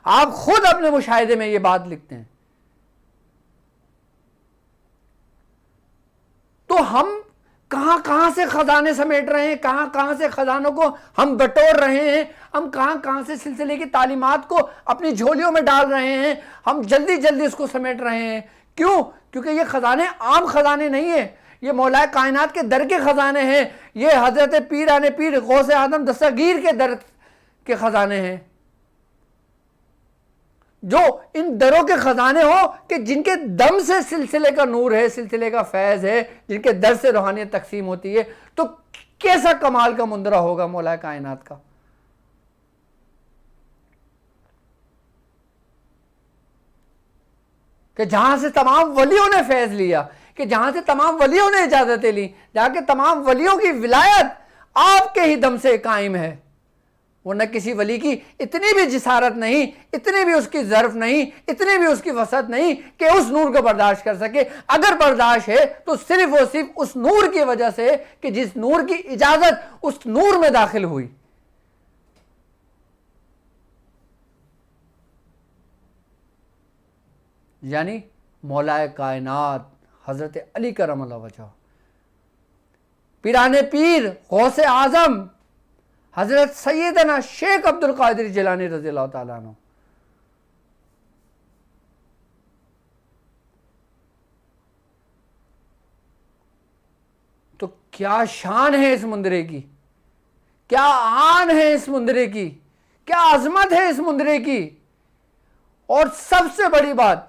آپ خود اپنے مشاہدے میں یہ بات لکھتے ہیں۔ تو ہم کہاں سے خزانے سمیٹ رہے ہیں، کہاں سے خزانوں کو ہم بٹور رہے ہیں، ہم کہاں سے سلسلے کی تعلیمات کو اپنی جھولیوں میں ڈال رہے ہیں، ہم جلدی اس کو سمیٹ رہے ہیں۔ کیوں؟ کیونکہ یہ خزانے عام خزانے نہیں ہیں، یہ مولا کائنات کے در کے خزانے ہیں، یہ حضرت پیران پیر غوث اعظم دستگیر کے در کے خزانے ہیں، جو ان دروں کے خزانے ہو کہ جن کے دم سے سلسلے کا نور ہے، سلسلے کا فیض ہے، جن کے در سے روحانیت تقسیم ہوتی ہے۔ تو کیسا کمال کا مندرہ ہوگا مولا کائنات کا؟ کہ جہاں سے تمام ولیوں نے فیض لیا، کہ جہاں سے تمام ولیوں نے اجازتیں لی، جہاں کے تمام ولیوں کی ولایت آپ کے ہی دم سے قائم ہے، ورنہ کسی ولی کی اتنی بھی جسارت نہیں، اتنی بھی اس کی ظرف نہیں، اتنی بھی اس کی وسعت نہیں کہ اس نور کو برداشت کر سکے۔ اگر برداشت ہے تو صرف اور صرف اس نور کی وجہ سے کہ جس نور کی اجازت اس نور میں داخل ہوئی۔ یعنی مولا کائنات حضرت علی کرم اللہ وجہ، پیران پیر غوث اعظم حضرت سیدنا شیخ عبد القادر جیلانی رضی اللہ تعالیٰ عنہ۔ تو کیا شان ہے اس مندرے کی، کیا آن ہے اس مندرے کی، کیا عظمت ہے اس مندرے کی۔ اور سب سے بڑی بات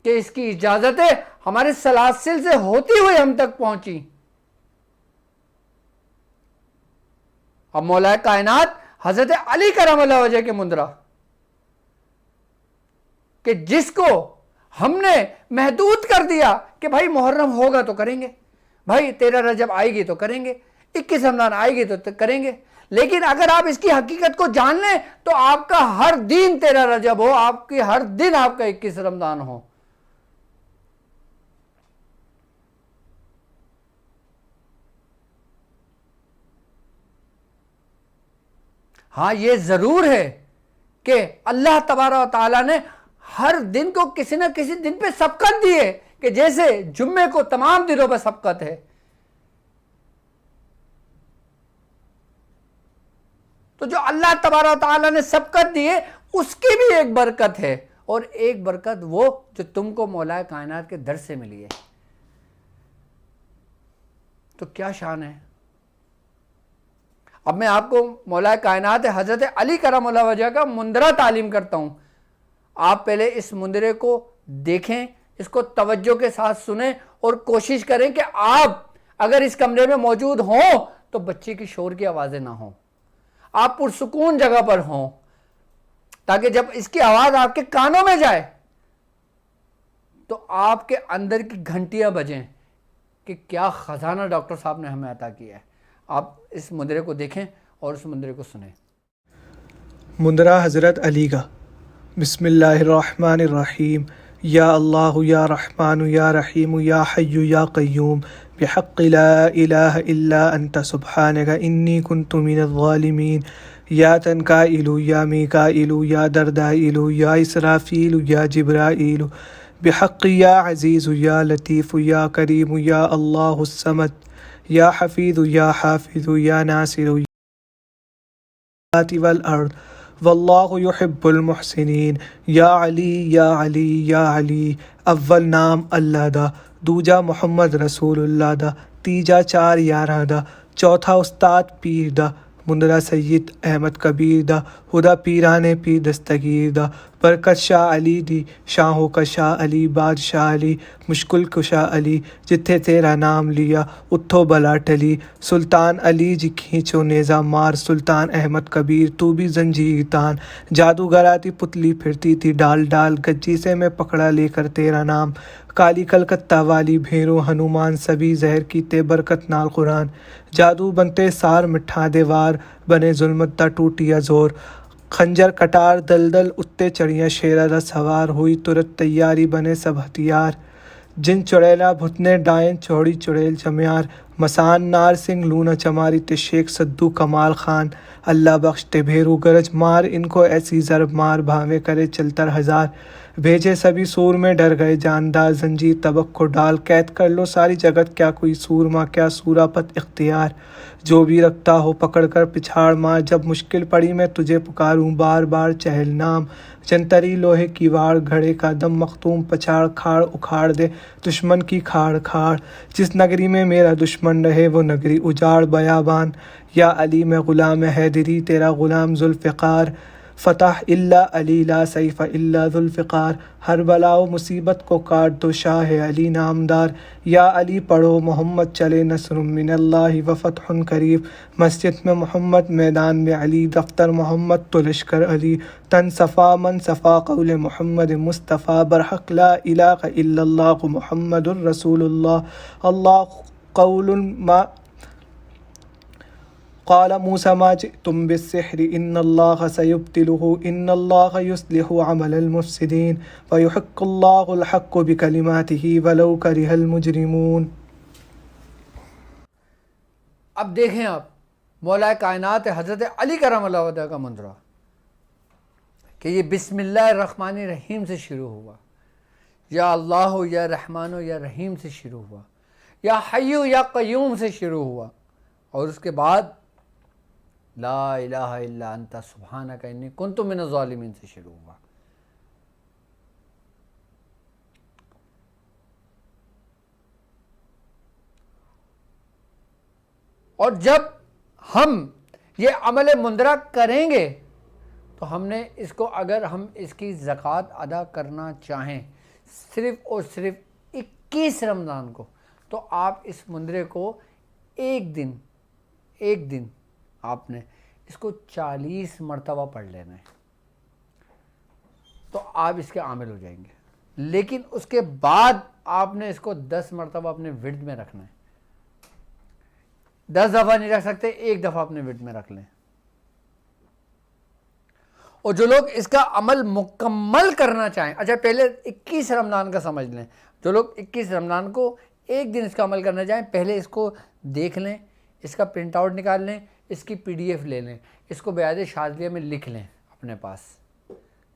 کہ اس کی اجازتیں ہمارے سلاسل سے ہوتی ہوئی ہم تک پہنچی۔ اب مولا کائنات حضرت علی کرم اللہ وجہ کے مندرہ کہ جس کو ہم نے محدود کر دیا کہ بھائی محرم ہوگا تو کریں گے، بھائی 13 رجب آئے گی تو کریں گے، 21 رمضان آئے گی تو کریں گے، لیکن اگر آپ اس کی حقیقت کو جان لیں تو آپ کا ہر دن 13 رجب ہو، آپ کی ہر دن آپ کا 21 رمضان ہو۔ ہاں یہ ضرور ہے کہ اللہ تبارک و تعالیٰ نے ہر دن کو کسی نہ کسی دن پہ سبقت دی ہے، کہ جیسے جمعے کو تمام دنوں پہ سبقت ہے، تو جو اللہ تبارک و تعالیٰ نے سبقت دی ہے اس کی بھی ایک برکت ہے، اور ایک برکت وہ جو تم کو مولا کائنات کے در سے ملی ہے۔ تو کیا شان ہے۔ اب میں آپ کو مولا کائنات حضرت علی کرم اللہ وجہ کا مندرہ تعلیم کرتا ہوں، آپ پہلے اس مندرے کو دیکھیں، اس کو توجہ کے ساتھ سنیں، اور کوشش کریں کہ آپ اگر اس کمرے میں موجود ہوں تو بچے کی شور کی آوازیں نہ ہوں، آپ پرسکون جگہ پر ہوں، تاکہ جب اس کی آواز آپ کے کانوں میں جائے تو آپ کے اندر کی گھنٹیاں بجیں کہ کیا خزانہ ڈاکٹر صاحب نے ہمیں عطا کیا ہے۔ آپ اس مندرے کو دیکھیں اور اس مندرے کو سنیں۔ مندرہ حضرت علی کا۔ بسم اللہ الرحمن الرحیم۔ یا اللہ یا رحمان یا رحیم یا حی یا قیوم بحق لا الہ الا انت سبحانک انی کنت من الظالمین۔ یا تنکائل یا میکائل یا دردائل یا اسرافیل یا جبرائیل بحق یا عزیز یا لطیف یا کریم یا اللہ الصمد یا حفیظ یا حافظ یا ناصر والارض واللہ یحب المحسنین۔ یا علی یا علی یا علی۔ اول نام اللہ دا، دوجا محمد رسول اللہ دا، تیجا 4/11 دا، چوتھا استاد پیر دا، مندرہ سید احمد کبیر دا، خدا پیرانے پیر دستگیر دا، برکت شاہ علی دی، شاہوں کا شاہ علی، بادشاہ علی، مشکل کشا علی، جتھے تیرا نام لیا اتھو بلا ٹلی، سلطان علی جی کھینچو نیزہ مار، سلطان احمد کبیر تو بھی زنجیر تان، جادوگر آتی پتلی پھرتی تھی ڈال ڈال، گجی سے میں پکڑا لے کر تیرا نام، کالی کلکتہ والی بھیرو ہنومان، سبھی زہر کیتے برکت نال قرآن، جادو بنتے سار مٹھا دیوار، بنے ظلمت دا ٹوٹیا زور، خنجر کٹار دلدل اتے چڑیاں شیرہ دا سوار، ہوئی ترت تیاری بنے سب ہتھیار، جن چڑیلا بھتنے ڈائن چوڑی چڑیل چمیار، مسان نار سنگھ لونا چماری تے شیخ سدو کمال خان، اللہ بخشتے بھیرو گرج مار، ان کو ایسی ضرب مار بھاوے کرے چلتر ہزار، بھیجے سبھی سور میں ڈر گئے جاندار، زنجیر طبق کو ڈال قید کر لو ساری جگت، کیا کوئی سورما کیا سوراپت اختیار، جو بھی رکھتا ہو پکڑ کر پچھاڑ مار، جب مشکل پڑی میں تجھے پکاروں بار بار چہل نام، جنتری لوہے کی واڑ گھڑے کا دم مختوم پچھاڑ کھاڑ اکھاڑ دے دشمن کی کھاڑ کھاڑ، جس نگری میں میرا دشمن رہے وہ نگری اجاڑ بیابان، یا علی میں غلام حیدری تیرا غلام ذوالفقار، فتح اللہ علی لا سیف اللہ ذوالفقار، ہر بلا و مصیبت کو کاٹ دو شاہ علی نامدار، یا علی پڑھو محمد چلے نصر من اللہ و فتح قریب، مسجد میں محمد میدان میں علی، دفتر محمد تو لشکر علی، تن صفا من صفا قول محمد مصطفیٰ، برحق لا الہ الا اللہ محمد الرسول اللہ، اللہ قول ما قال موسیٰ ما جئتم بالسحر ان اللہ سیبطلہ ان اللہ یصلح عمل المفسدین ویحق اللہ الحق بکلماتہ ولو کرہ المجرمون۔ اب دیکھیں آپ مولا کائنات حضرت علی کرم اللہ وجہ کا مندرہ کہ یہ بسم اللہ الرحمن الرحیم سے شروع ہوا، یا اللہ یا رحمان یا رحیم سے شروع ہوا، یا حی یا قیوم سے شروع ہوا، اور اس کے بعد لا الہ الا انت سبحانک انی کنت من الظالمین سے شروع ہوا۔ اور جب ہم یہ عمل مندرہ کریں گے تو ہم نے اس کو، اگر ہم اس کی زکوٰۃ ادا کرنا چاہیں صرف اور صرف 21 رمضان کو، تو آپ اس مندرے کو ایک دن آپ نے اس کو 40 مرتبہ پڑھ لینا ہے تو آپ اس کے عامل ہو جائیں گے. لیکن اس کے بعد آپ نے اس کو 10 مرتبہ اپنے ورد میں رکھنا ہے. 10 دفعہ نہیں رکھ سکتے, 1 دفعہ اپنے ورد میں رکھ لیں. اور جو لوگ اس کا عمل مکمل کرنا چاہیں, اچھا پہلے 21 رمضان کا سمجھ لیں, جو لوگ 21 رمضان کو ایک دن اس کا عمل کرنا چاہیں, پہلے اس کو دیکھ لیں, اس کا پرنٹ آؤٹ نکال لیں, اس کی PDF لے لیں, اس کو بیاض شاذلیہ میں لکھ لیں اپنے پاس,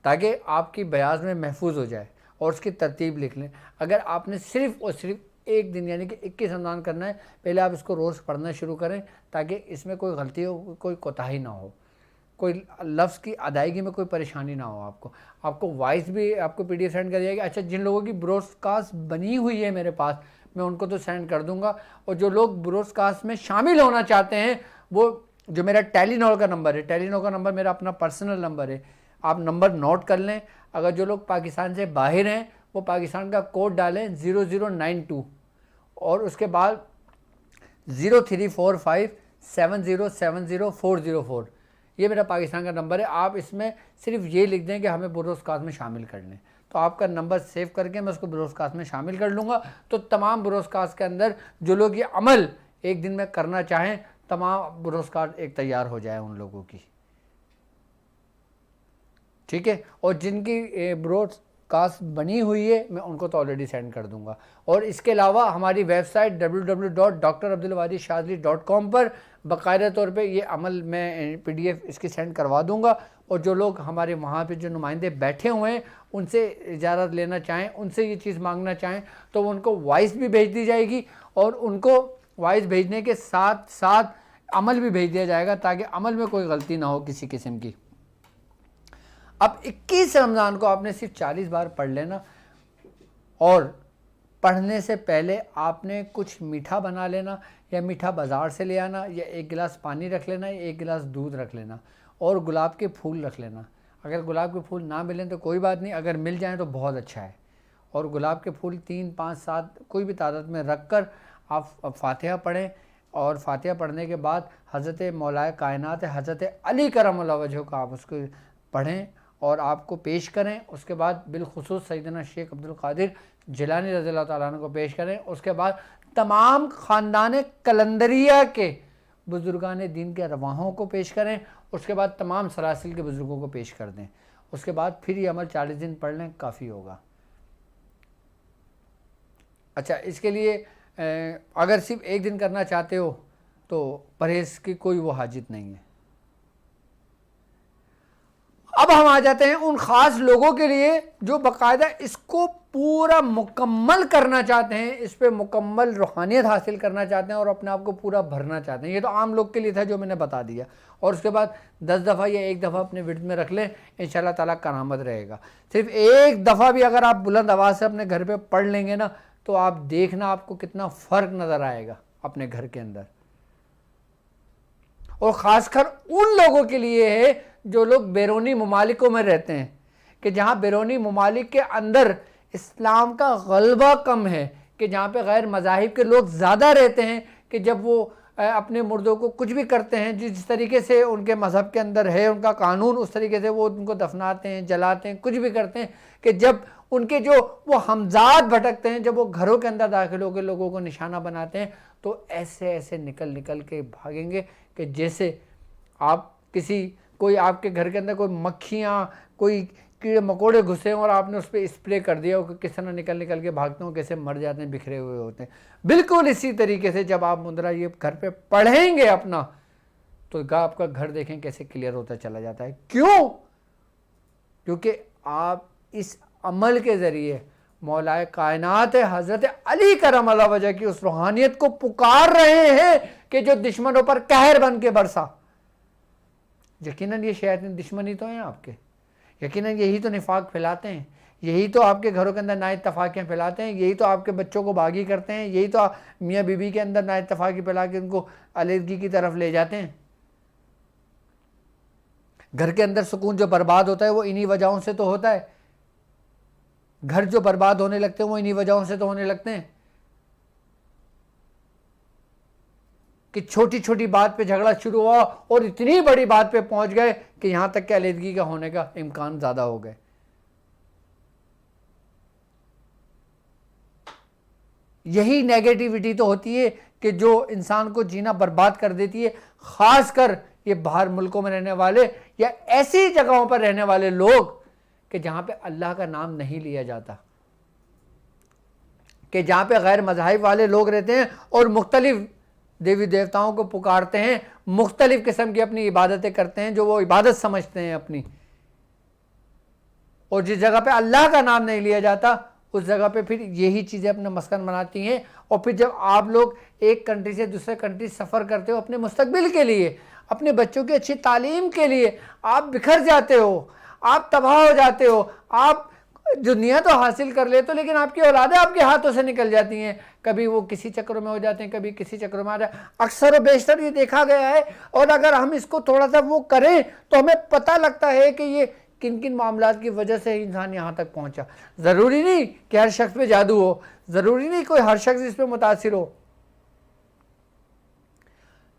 تاکہ آپ کی بیاض میں محفوظ ہو جائے, اور اس کی ترتیب لکھ لیں. اگر آپ نے صرف اور صرف ایک دن یعنی کہ 21 رمضان کرنا ہے, پہلے آپ اس کو روز پڑھنا شروع کریں تاکہ اس میں کوئی غلطی ہو, کوئی کوتاہی نہ ہو, کوئی لفظ کی ادائیگی میں کوئی پریشانی نہ ہو. آپ کو وائس بھی آپ کو PDF سینڈ کر دیا گیا. اچھا جن لوگوں کی براڈ کاسٹ بنی ہوئی ہے میرے پاس, میں ان کو تو سینڈ کر دوں گا, اور جو لوگ براڈ کاسٹ میں شامل ہونا چاہتے ہیں, وہ جو میرا ٹیلی نو کا نمبر ہے, ٹیلی نو کا نمبر میرا اپنا پرسنل نمبر ہے, آپ نمبر نوٹ کر لیں. اگر جو لوگ پاکستان سے باہر ہیں وہ پاکستان کا کوڈ ڈالیں 0092, اور اس کے بعد 034570700404, یہ میرا پاکستان کا نمبر ہے. آپ اس میں صرف یہ لکھ دیں کہ ہمیں براڈ کاسٹ میں شامل کر لیں, تو آپ کا نمبر سیو کر کے میں اس کو براڈ کاسٹ میں شامل کر لوں گا. تو تمام براڈ کاسٹ کے اندر جو لوگ یہ عمل ایک دن میں کرنا چاہیں, تمام براڈ کاسٹ ایک تیار ہو جائے ان لوگوں کی, ٹھیک ہے. اور جن کی براڈ کاسٹ بنی ہوئی ہے میں ان کو تو آلریڈی سینڈ کر دوں گا. اور اس کے علاوہ ہماری ویب سائٹ www.drabdulwari.com پر باقاعدہ طور پہ یہ عمل میں PDF اس کی سینڈ کروا دوں گا. اور جو لوگ ہمارے وہاں پہ جو نمائندے بیٹھے ہوئے ہیں ان سے اجازت لینا چاہیں, ان سے یہ چیز مانگنا چاہیں, تو وہ ان کو وائس بھی بھیج دی جائے گی, اور ان کو وائس بھیجنے کے ساتھ ساتھ عمل بھی بھیج دیا جائے گا تاکہ عمل میں کوئی غلطی نہ ہو کسی قسم کی. اب 21 رمضان کو آپ نے صرف 40 بار پڑھ لینا, اور پڑھنے سے پہلے آپ نے کچھ میٹھا بنا لینا, یا میٹھا بازار سے لے آنا, یا 1 گلاس پانی رکھ لینا, یا 1 گلاس دودھ رکھ لینا, اور گلاب کے پھول رکھ لینا. اگر گلاب کے پھول نہ ملیں تو کوئی بات نہیں, اگر مل جائیں تو بہت اچھا ہے. اور گلاب کے پھول 3 5 7 کوئی بھی تعداد میں رکھ کر آپ فاتحہ پڑھیں, اور فاتحہ پڑھنے کے بعد حضرت مولا کائنات حضرت علی کرم اللہ وجہہ کا آپ اس کو پڑھیں اور آپ کو پیش کریں. اس کے بعد بالخصوص سیدنا شیخ عبد القادر جیلانی رضی اللہ تعالیٰ عنہ کو پیش کریں. اس کے بعد تمام خاندان کلندریہ کے بزرگان دین کے رواحوں کو پیش کریں. اس کے بعد تمام سلاسل کے بزرگوں کو پیش کر دیں. اس کے بعد پھر یہ عمل 40 دن پڑھ لیں, کافی ہوگا. اچھا اس کے لیے اگر صرف ایک دن کرنا چاہتے ہو تو پرہیز کی کوئی وہ حاجت نہیں ہے. اب ہم آ جاتے ہیں ان خاص لوگوں کے لیے جو باقاعدہ اس کو پورا مکمل کرنا چاہتے ہیں, اس پہ مکمل روحانیت حاصل کرنا چاہتے ہیں اور اپنے آپ کو پورا بھرنا چاہتے ہیں. یہ تو عام لوگ کے لیے تھا جو میں نے بتا دیا. اور اس کے بعد 10 دفعہ یا 1 دفعہ اپنے ورد میں رکھ لیں, انشاءاللہ تعالیٰ کرامت رہے گا. صرف 1 دفعہ بھی اگر آپ بلند آواز سے اپنے گھر پہ پڑھ لیں گے نا, تو آپ دیکھنا آپ کو کتنا فرق نظر آئے گا اپنے گھر کے اندر. اور خاص کر ان لوگوں کے لیے ہے جو لوگ بیرونی ممالکوں میں رہتے ہیں, کہ جہاں بیرونی ممالک کے اندر اسلام کا غلبہ کم ہے, کہ جہاں پہ غیر مذاہب کے لوگ زیادہ رہتے ہیں, کہ جب وہ اپنے مردوں کو کچھ بھی کرتے ہیں جس طریقے سے ان کے مذہب کے اندر ہے ان کا قانون, اس طریقے سے وہ ان کو دفناتے ہیں, جلاتے ہیں, کچھ بھی کرتے ہیں. کہ جب ان کے جو وہ ہمزاد بھٹکتے ہیں, جب وہ گھروں کے اندر داخل ہو کے لوگوں کو نشانہ بناتے ہیں, تو ایسے ایسے نکل کے بھاگیں گے کہ جیسے آپ کوئی آپ کے گھر کے اندر کوئی مکھیاں کوئی کیڑے مکوڑے گھسے اور آپ نے اس پہ اسپرے کر دیا ہو, کس طرح نکل کے بھاگتے ہوں, کیسے مر جاتے ہیں, بکھرے ہوئے ہوتے ہیں. بالکل اسی طریقے سے جب آپ مندرہ یہ گھر پہ پڑھیں گے اپنا, تو آپ کا گھر دیکھیں کیسے کلیئر ہوتا چلا جاتا ہے. کیوں؟ کیونکہ آپ اس عمل کے ذریعے مولا کائنات حضرت علی کرم اللہ وجہ کی اس روحانیت کو پکار رہے ہیں کہ جو دشمنوں پر قہر بن کے برسا. یقیناً یہ شیطان دشمنی تو ہیں آپ کے, یقیناً یہی تو نفاق پھیلاتے ہیں, یہی تو آپ کے گھروں کے اندر نااتفاقیاں پھیلاتے ہیں, یہی تو آپ کے بچوں کو باغی کرتے ہیں, یہی تو میاں بیوی کے اندر نااتفاقی پھیلا کے ان کو علیحدگی کی طرف لے جاتے ہیں. گھر کے اندر سکون جو برباد ہوتا ہے وہ انہی وجہوں سے تو ہوتا ہے. گھر جو برباد ہونے لگتے ہیں وہ انہی وجہوں سے تو ہونے لگتے ہیں کہ چھوٹی چھوٹی بات پہ جھگڑا شروع ہوا اور اتنی بڑی بات پہ پہنچ گئے کہ یہاں تک کہ علیحدگی کا ہونے کا امکان زیادہ ہو گئے. یہی نیگیٹیوٹی تو ہوتی ہے کہ جو انسان کو جینا برباد کر دیتی ہے، خاص کر یہ باہر ملکوں میں رہنے والے یا ایسی جگہوں پر رہنے والے لوگ کہ جہاں پہ اللہ کا نام نہیں لیا جاتا، کہ جہاں پہ غیر مذاہب والے لوگ رہتے ہیں اور مختلف دیوی دیوتاؤں کو پکارتے ہیں، مختلف قسم کی اپنی عبادتیں کرتے ہیں جو وہ عبادت سمجھتے ہیں اپنی، اور جس جگہ پہ اللہ کا نام نہیں لیا جاتا اس جگہ پہ پھر یہی چیزیں اپنا مسکن بناتی ہیں. اور پھر جب آپ لوگ ایک کنٹری سے دوسرے کنٹری سفر کرتے ہو اپنے مستقبل کے لیے، اپنے بچوں کی اچھی تعلیم کے لیے، آپ بکھر جاتے ہو، آپ تباہ ہو جاتے ہو، آپ دنیا تو حاصل کر لیتے ہو لیکن آپ کی اولادیں آپ کے ہاتھوں سے نکل جاتی ہیں. کبھی وہ کسی چکروں میں ہو جاتے ہیں، کبھی کسی چکروں میں آ جاتے ہیں. اکثر و بیشتر یہ دیکھا گیا ہے، اور اگر ہم اس کو تھوڑا سا وہ کریں تو ہمیں پتہ لگتا ہے کہ یہ کن کن معاملات کی وجہ سے انسان یہاں تک پہنچا. ضروری نہیں کہ ہر شخص پہ جادو ہو، ضروری نہیں کوئی ہر شخص اس پہ متاثر ہو،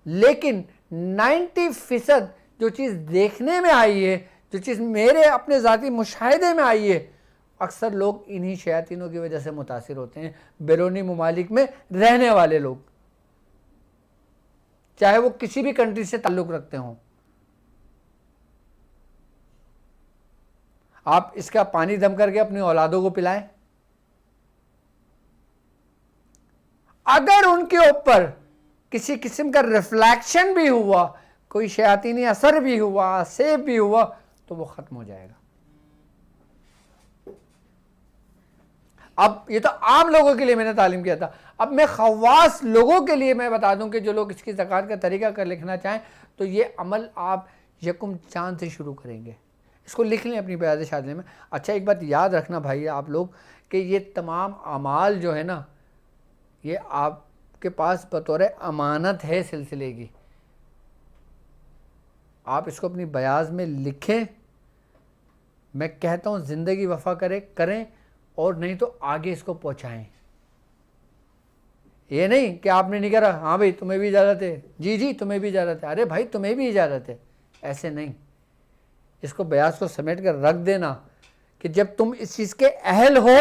لیکن 90% جو چیز دیکھنے میں آئی ہے، جو چیز میرے اپنے ذاتی مشاہدے میں آئی ہے، اکثر لوگ انہی شیاطینوں کی وجہ سے متاثر ہوتے ہیں. بیرونی ممالک میں رہنے والے لوگ، چاہے وہ کسی بھی کنٹری سے تعلق رکھتے ہوں. آپ اس کا پانی دم کر کے اپنی اولادوں کو پلائیں، اگر ان کے اوپر کسی قسم کا ریفلیکشن بھی ہوا، کوئی شیاطینی اثر بھی ہوا، سیب بھی ہوا، تو وہ ختم ہو جائے گا. اب یہ تو عام لوگوں کے لیے میں نے تعلیم کیا تھا، اب میں خواص لوگوں کے لیے میں بتا دوں کہ جو لوگ اس کی زکوٰۃ کا طریقہ کر لکھنا چاہیں تو یہ عمل آپ یکم چاند سے شروع کریں گے. اس کو لکھ لیں اپنی بیاض شادی میں. اچھا ایک بات یاد رکھنا بھائی آپ لوگ کہ یہ تمام اعمال جو ہے نا، یہ آپ کے پاس بطور امانت ہے سلسلے کی. آپ اس کو اپنی بیاض میں لکھیں، میں کہتا ہوں زندگی وفا کریں اور نہیں تو آگے اس کو پہنچائیں. یہ نہیں کہ آپ نے نہیں کرا، ہاں بھائی تمہیں بھی اجازت ہے، جی تمہیں بھی اجازت ہے، ارے بھائی تمہیں بھی اجازت ہے. ایسے نہیں، اس کو بیاض کو سمیٹ کر رکھ دینا کہ جب تم اس چیز کے اہل ہو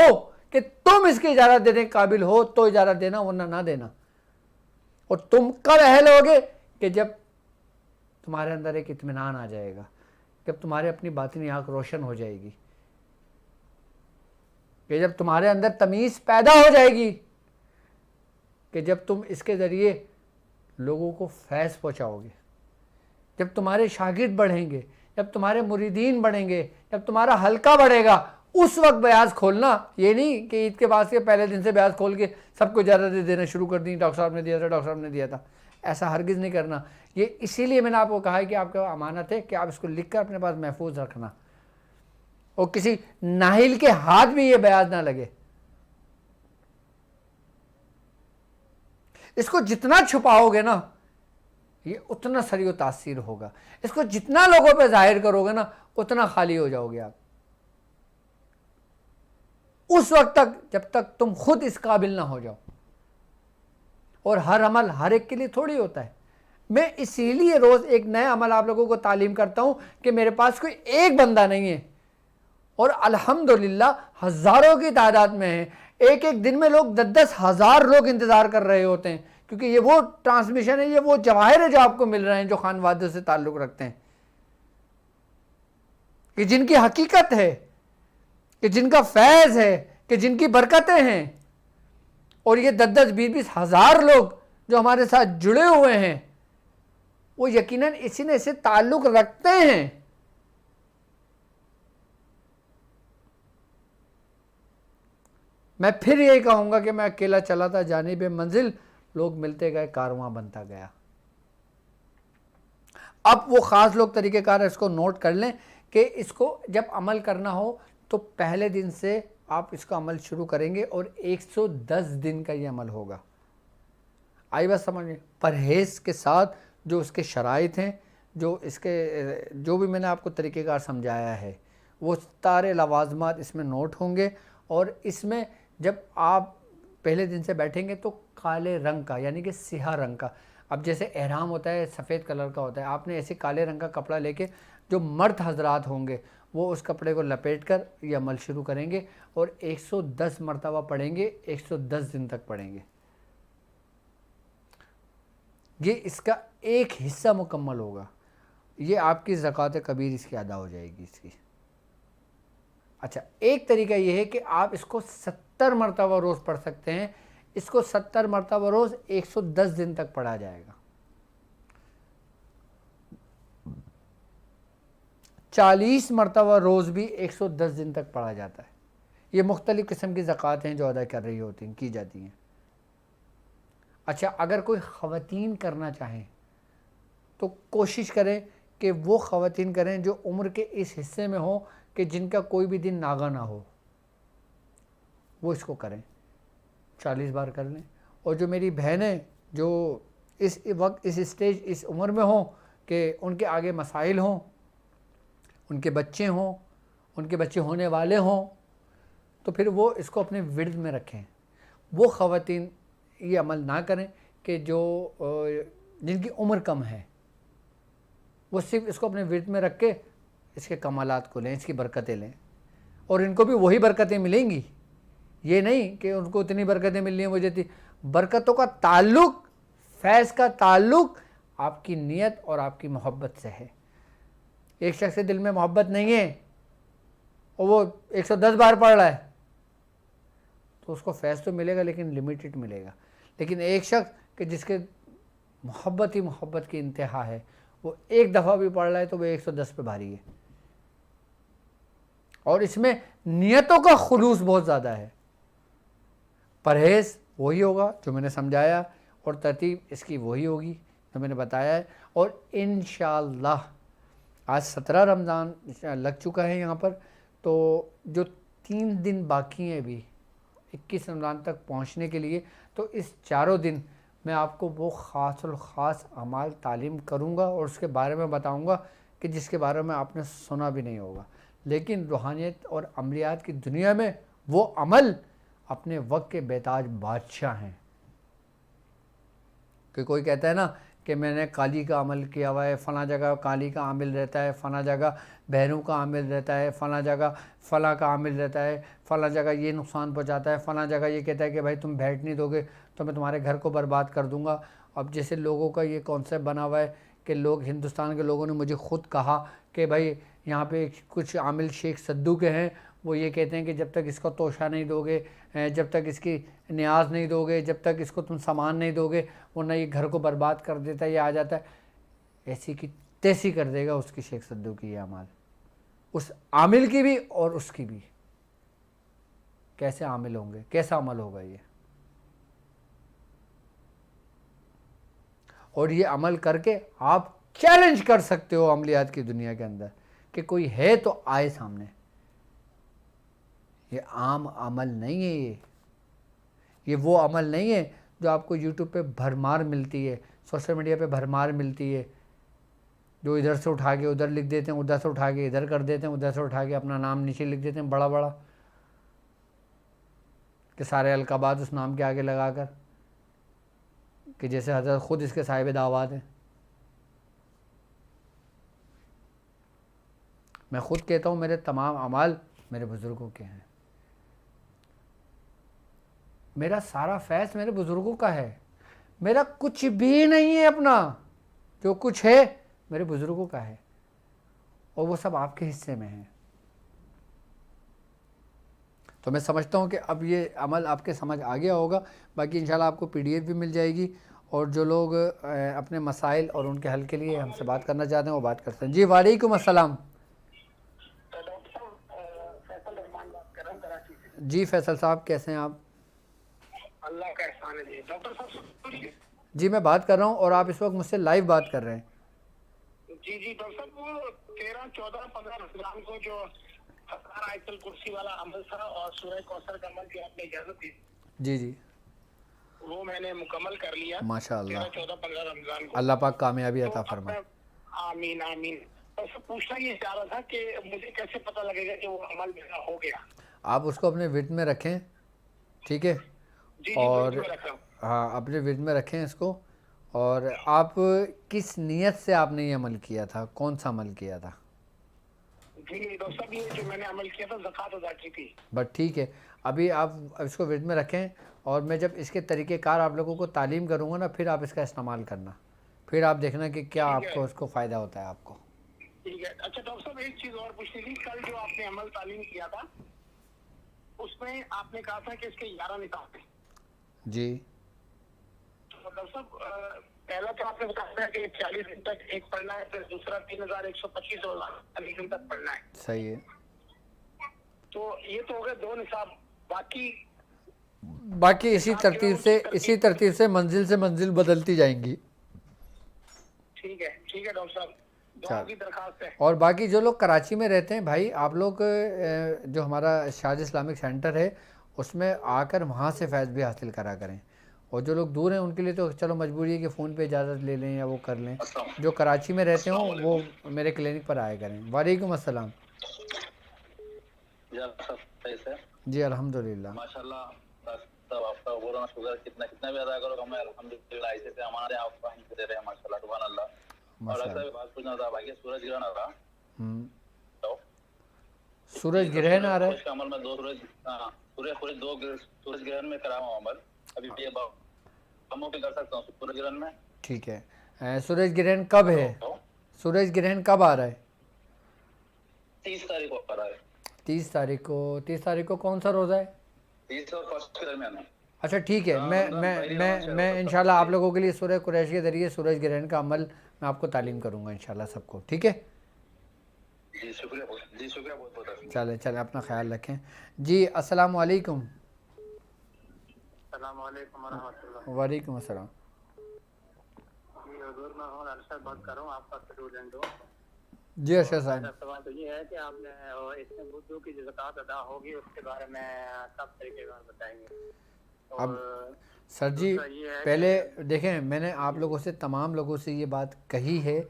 کہ تم اس کی اجازت دینے کے قابل ہو تو اجازت دینا، ورنہ نہ دینا. اور تم کب اہل ہوگے کہ جب تمہارے اندر ایک اطمینان آ جائے گا، جب تمہارے اپنی باطنی آنکھ روشن ہو جائے گی، کہ جب تمہارے اندر تمیز پیدا ہو جائے گی، کہ جب تم اس کے ذریعے لوگوں کو فیض پہنچاؤ گے، جب تمہارے شاگرد بڑھیں گے، جب تمہارے مریدین بڑھیں گے، جب تمہارا حلقہ بڑھے گا، اس وقت بیاض کھولنا. یہ نہیں کہ عید کے بعد کے پہلے دن سے بیاض کھول کے سب کو اجازت دینا شروع کر دیں، ڈاکٹر صاحب نے دیا تھا، ڈاکٹر صاحب نے دیا تھا. ایسا ہرگز نہیں کرنا. یہ اسی لیے میں نے آپ کو کہا ہے کہ آپ کا امانت ہے کہ آپ اس کو لکھ کر اپنے پاس محفوظ رکھنا، اور کسی ناہل کے ہاتھ بھی یہ بیاض نہ لگے. اس کو جتنا چھپاؤ گے نا یہ اتنا سری و تاثیر ہوگا. اس کو جتنا لوگوں پہ ظاہر کرو گے نا اتنا خالی ہو جاؤ گے آپ. اس وقت تک جب تک تم خود اس قابل نہ ہو جاؤ. اور ہر عمل ہر ایک کے لیے تھوڑی ہوتا ہے. میں اسی لیے روز ایک نیا عمل آپ لوگوں کو تعلیم کرتا ہوں کہ میرے پاس کوئی ایک بندہ نہیں ہے، اور الحمدللہ ہزاروں کی تعداد میں ہیں. ایک ایک دن میں لوگ 10-10 ہزار لوگ انتظار کر رہے ہوتے ہیں، کیونکہ یہ وہ ٹرانسمیشن ہے، یہ وہ جواہر ہے جو آپ کو مل رہے ہیں جو خانوادوں سے تعلق رکھتے ہیں، کہ جن کی حقیقت ہے، کہ جن کا فیض ہے، کہ جن کی برکتیں ہیں. اور یہ 10-10 20-20 ہزار لوگ جو ہمارے ساتھ جڑے ہوئے ہیں وہ یقیناً اسی نے سے تعلق رکھتے ہیں. میں پھر یہی کہوں گا کہ میں اکیلا چلا تھا جانب منزل، لوگ ملتے گئے، کارواں بنتا گیا. اب وہ خاص لوگ طریقہ کار اس کو نوٹ کر لیں کہ اس کو جب عمل کرنا ہو تو پہلے دن سے آپ اس کا عمل شروع کریں گے اور 110 دن کا یہ عمل ہوگا. آئی بات سمجھ میں؟ پرہیز کے ساتھ جو اس کے شرائط ہیں، جو بھی میں نے آپ کو طریقہ کار سمجھایا ہے، وہ سارے لوازمات اس میں نوٹ ہوں گے. اور اس میں جب آپ پہلے دن سے بیٹھیں گے تو کالے رنگ کا یعنی کہ سیاہ رنگ کا، اب جیسے احرام ہوتا ہے سفید کلر کا ہوتا ہے، آپ نے ایسے کالے رنگ کا کپڑا لے کے، جو مرد حضرات ہوں گے وہ اس کپڑے کو لپیٹ کر یہ عمل شروع کریں گے اور 110 مرتبہ پڑھیں گے، 110 دن تک پڑھیں گے. یہ اس کا ایک حصہ مکمل ہوگا، یہ آپ کی زکوٰۃ کبیر اس کی ادا ہو جائے گی اس کی. اچھا، ایک طریقہ یہ ہے کہ آپ اس کو 70 مرتبہ روز پڑھ سکتے ہیں. اس کو 70 مرتبہ روز 110 دن تک پڑھا جائے گا. 40 مرتبہ روز بھی 110 دن تک پڑھا جاتا ہے. یہ مختلف قسم کی زکوٰۃ ہیں جو ادا کر رہی ہوتی ہیں، کی جاتی ہیں. اچھا، اگر کوئی خواتین کرنا چاہیں تو کوشش کریں کہ وہ خواتین کریں جو عمر کے اس حصے میں ہوں کہ جن کا کوئی بھی دن ناغہ نہ ہو، وہ اس کو کریں، 40 بار کر لیں. اور جو میری بہنیں جو اس وقت اس اسٹیج اس عمر میں ہوں کہ ان کے آگے مسائل ہوں، ان کے بچے ہوں، ان کے بچے ہونے والے ہوں، تو پھر وہ اس کو اپنے ورد میں رکھیں. وہ خواتین یہ عمل نہ کریں کہ جو جن کی عمر کم ہے، وہ صرف اس کو اپنے ورد میں رکھ کے اس کے کمالات کو لیں، اس کی برکتیں لیں، اور ان کو بھی وہی برکتیں ملیں گی. یہ نہیں کہ ان کو اتنی برکتیں ملنی ہیں مجھے برکتوں کا تعلق، فیض کا تعلق آپ کی نیت اور آپ کی محبت سے ہے. ایک شخص کے دل میں محبت نہیں ہے اور وہ 110 بار پڑھ رہا ہے تو اس کو فیض تو ملے گا لیکن لمیٹڈ ملے گا. لیکن ایک شخص کہ جس کے محبت ہی محبت کی انتہا ہے، وہ ایک دفعہ بھی پڑھ رہا ہے تو وہ 110 پہ بھاری ہے. اور اس میں نیتوں کا خلوص بہت زیادہ ہے. پرہیز وہی ہوگا جو میں نے سمجھایا، اور ترتیب اس کی وہی ہوگی جو میں نے بتایا ہے. اور انشاءاللہ آج 17 رمضان لگ چکا ہے یہاں پر، تو جو 3 دن باقی ہیں ابھی 21 رمضان تک پہنچنے کے لیے، تو اس چاروں دن میں آپ کو وہ خاص الخاص اعمال تعلیم کروں گا اور اس کے بارے میں بتاؤں گا کہ جس کے بارے میں آپ نے سنا بھی نہیں ہوگا. لیکن روحانیت اور عملیات کی دنیا میں وہ عمل اپنے وقت کے بیتاج بادشاہ ہیں. کہ کوئی کہتا ہے نا کہ میں نے کالی کا عمل کیا ہوا ہے، فلاں جگہ کالی کا عامل رہتا ہے، فلاں جگہ بہروں کا عامل رہتا ہے، فلاں جگہ فلاں کا عامل رہتا ہے، فلاں جگہ یہ نقصان پہنچاتا ہے، فلاں جگہ یہ کہتا ہے کہ بھائی تم بیٹھ نہیں دو گے تو میں تمہارے گھر کو برباد کر دوں گا. اب جیسے لوگوں کا یہ کانسیپٹ بنا ہوا ہے کہ لوگ، ہندوستان کے لوگوں نے مجھے خود کہا کہ بھائی یہاں پہ کچھ عامل شیخ سدو کے ہیں، وہ یہ کہتے ہیں کہ جب تک اس کو توشہ نہیں دو گے، جب تک اس کی نیاز نہیں دو گے، جب تک اس کو تم سامان نہیں دو گے، ورنہ یہ گھر کو برباد کر دیتا ہے، یہ آ جاتا ہے. ایسی کی تیسی کر دے گا اس کی شیخ سدو کی یہ اعمال، اس عامل کی بھی اور اس کی بھی. کیسے عامل ہوں گے، کیسا عمل ہوگا یہ؟ اور یہ عمل کر کے آپ چیلنج کر سکتے ہو عملیات کی دنیا کے اندر کہ کوئی ہے تو آئے سامنے. یہ عام عمل نہیں ہے، یہ وہ عمل نہیں ہے جو آپ کو یوٹیوب پہ بھرمار ملتی ہے، سوشل میڈیا پہ بھرمار ملتی ہے، جو ادھر سے اٹھا کے ادھر لکھ دیتے ہیں، ادھر سے اٹھا کے ادھر کر دیتے ہیں، ادھر سے اٹھا کے اپنا نام نیچے لکھ دیتے ہیں بڑا بڑا، کہ سارے القابات اس نام کے آگے لگا کر، کہ جیسے حضرت خود اس کے صاحب دعوات ہیں. میں خود کہتا ہوں میرے تمام اعمال میرے بزرگوں کے ہیں، میرا سارا فیض میرے بزرگوں کا ہے، میرا کچھ بھی نہیں ہے اپنا، جو کچھ ہے میرے بزرگوں کا ہے، اور وہ سب آپ کے حصے میں ہیں. تو میں سمجھتا ہوں کہ اب یہ عمل آپ کے سمجھ آ گیا ہوگا. باقی انشاءاللہ آپ کو PDF بھی مل جائے گی، اور جو لوگ اپنے مسائل اور ان کے حل کے لیے ہم سے بات کرنا چاہتے ہیں وہ بات کرتے ہیں. جی وعلیکم السلام. جی فیصل صاحب کیسے ہیں آپ؟ اللہ کا احسان ہے. جی ڈاکٹر صاحب جی میں بات کر رہا ہوں اور آپ اس وقت مجھ سے لائیو بات کر رہے ہیں. جی ڈاکٹر صاحب وہ 13، 14، 15 رمضان کو جو 17 آیت الکرسی والا عمل تھا اور سورہ کوثر کا عمل کی آپ نے اجازت دی، جی وہ میں نے مکمل کر لیا ماشاء اللہ. 13، 14، 15 رمضان کو. اللہ پاک کامیابی تو عطا اب فرمائے. آمین آمین. اور پوچھنا یہ چاہ رہا تھا کہ مجھے کیسے پتہ لگے گا کہ وہ عمل میرا ہو گیا؟ آپ اس کو اپنے ورد میں رکھیں، ٹھیک ہے؟ جی اور میں رکھ رہا ہوں. ہاں اپنے ورد میں رکھیں اس کو، اور آپ کس نیت سے آپ نے یہ عمل کیا تھا؟ کون سا عمل کیا تھا؟ جی ڈاکٹر صاحب یہ جو میں نے عمل کیا تھا زکوٰۃ ادا کی تھی. بس ٹھیک ہے، ابھی آپ اس کو ورد میں رکھیں، اور میں جب اس کے طریقہ کار آپ لوگوں کو تعلیم کروں گا نا، پھر آپ اس کا استعمال کرنا، پھر آپ دیکھنا کہ کیا آپ کو اس کو فائدہ ہوتا ہے آپ کو. ٹھیک ہے. اچھا ڈاکٹر صاحب ایک چیز اور پوچھنی تھی. کل جو آپ نے عمل تعلیم کیا تھا اس میں آپ نے کہا تھا کہ اس کے 11 نصاب ہیں. جی تو ڈاکٹر صاحب پہلا تو آپ نے بتایا تھا کہ 40 دن تک ایک پڑھنا ہے، پھر دوسرا 3125 دن تک پڑھنا ہے. صحیح ہے. تو یہ تو ہو گئے 2 نصاب. باقی اسی ترتیب سے منزل بدلتی جائیں گی. ٹھیک ہے ڈاکٹر صاحب، دعا کی درخواست ہے. اور باقی جو لوگ کراچی میں رہتے ہیں بھائی، آپ لوگ جو ہمارا شارج اسلامک سینٹر ہے اس میں آ کر وہاں سے فیض بھی حاصل کرا کریں. اور جو لوگ دور ہیں ان کے لیے تو چلو مجبوری ہے کہ فون پہ اجازت لے لیں یا وہ کر لیں. جو کراچی میں رہتے ہوں وہ میرے کلینک پر آیا کریں. وعلیکم السلام. جی الحمدللہ. ماشاء اللہ صاحب، آپ کا بولنا شکر کتنا بھی ادا کرو ہمیں الحمدللہ ایسے سے ہمارے آپ کو ہم دے رہے ہیں. ماشاء اللہ سبحان اللہ. اور اکثر بات پوچھنا تھا بھائی، سورج گرہن آ رہا. سورج گرہن آ رہا ہے. اس کا عمل میں 2 سورج گرہن میں کرا ہوں عمل. ابھی یہ ہم بھی کر سکتا ہوں سورج گرہن میں. ٹھیک ہے. سورج گرہن کب ہے؟ سورج گرہن کب آ رہا ہے؟ 30 تاریخ کو آ رہا ہے. 30 تاریخ کو. 30 تاریخ کو کون سا روزہ ہے؟ 30 اور 1 کے درمیان ہے. اچھا ٹھیک ہے. میں انشاءاللہ آپ لوگوں کے لیے سورہ قریش کے ذریعے سورج گرہن کا عمل میں آپ کو تعلیم کروں گا انشاءاللہ سب کو. ٹھیک ہے جی شکریہ بہت بہت. چلیں اپنا خیال رکھیں. جی السلام علیکم. السلام علیکم ورحمۃ اللہ. وعلیکم السلام. جی حضور میں ارشد بات کر رہا ہوں، آپ کا اسٹوڈنٹ ہوں. جی ارشد صاحب. سوال تو یہ ہے کہ آپ نے اس میں بدو کی جو زکوٰۃ ادا ہوگی اس کے بارے میں سب طریقے کار بتائیں گے. اب سر جی پہلے دیکھیں، میں نے آپ لوگوں سے تمام لوگوں سے یہ بات کہی ہے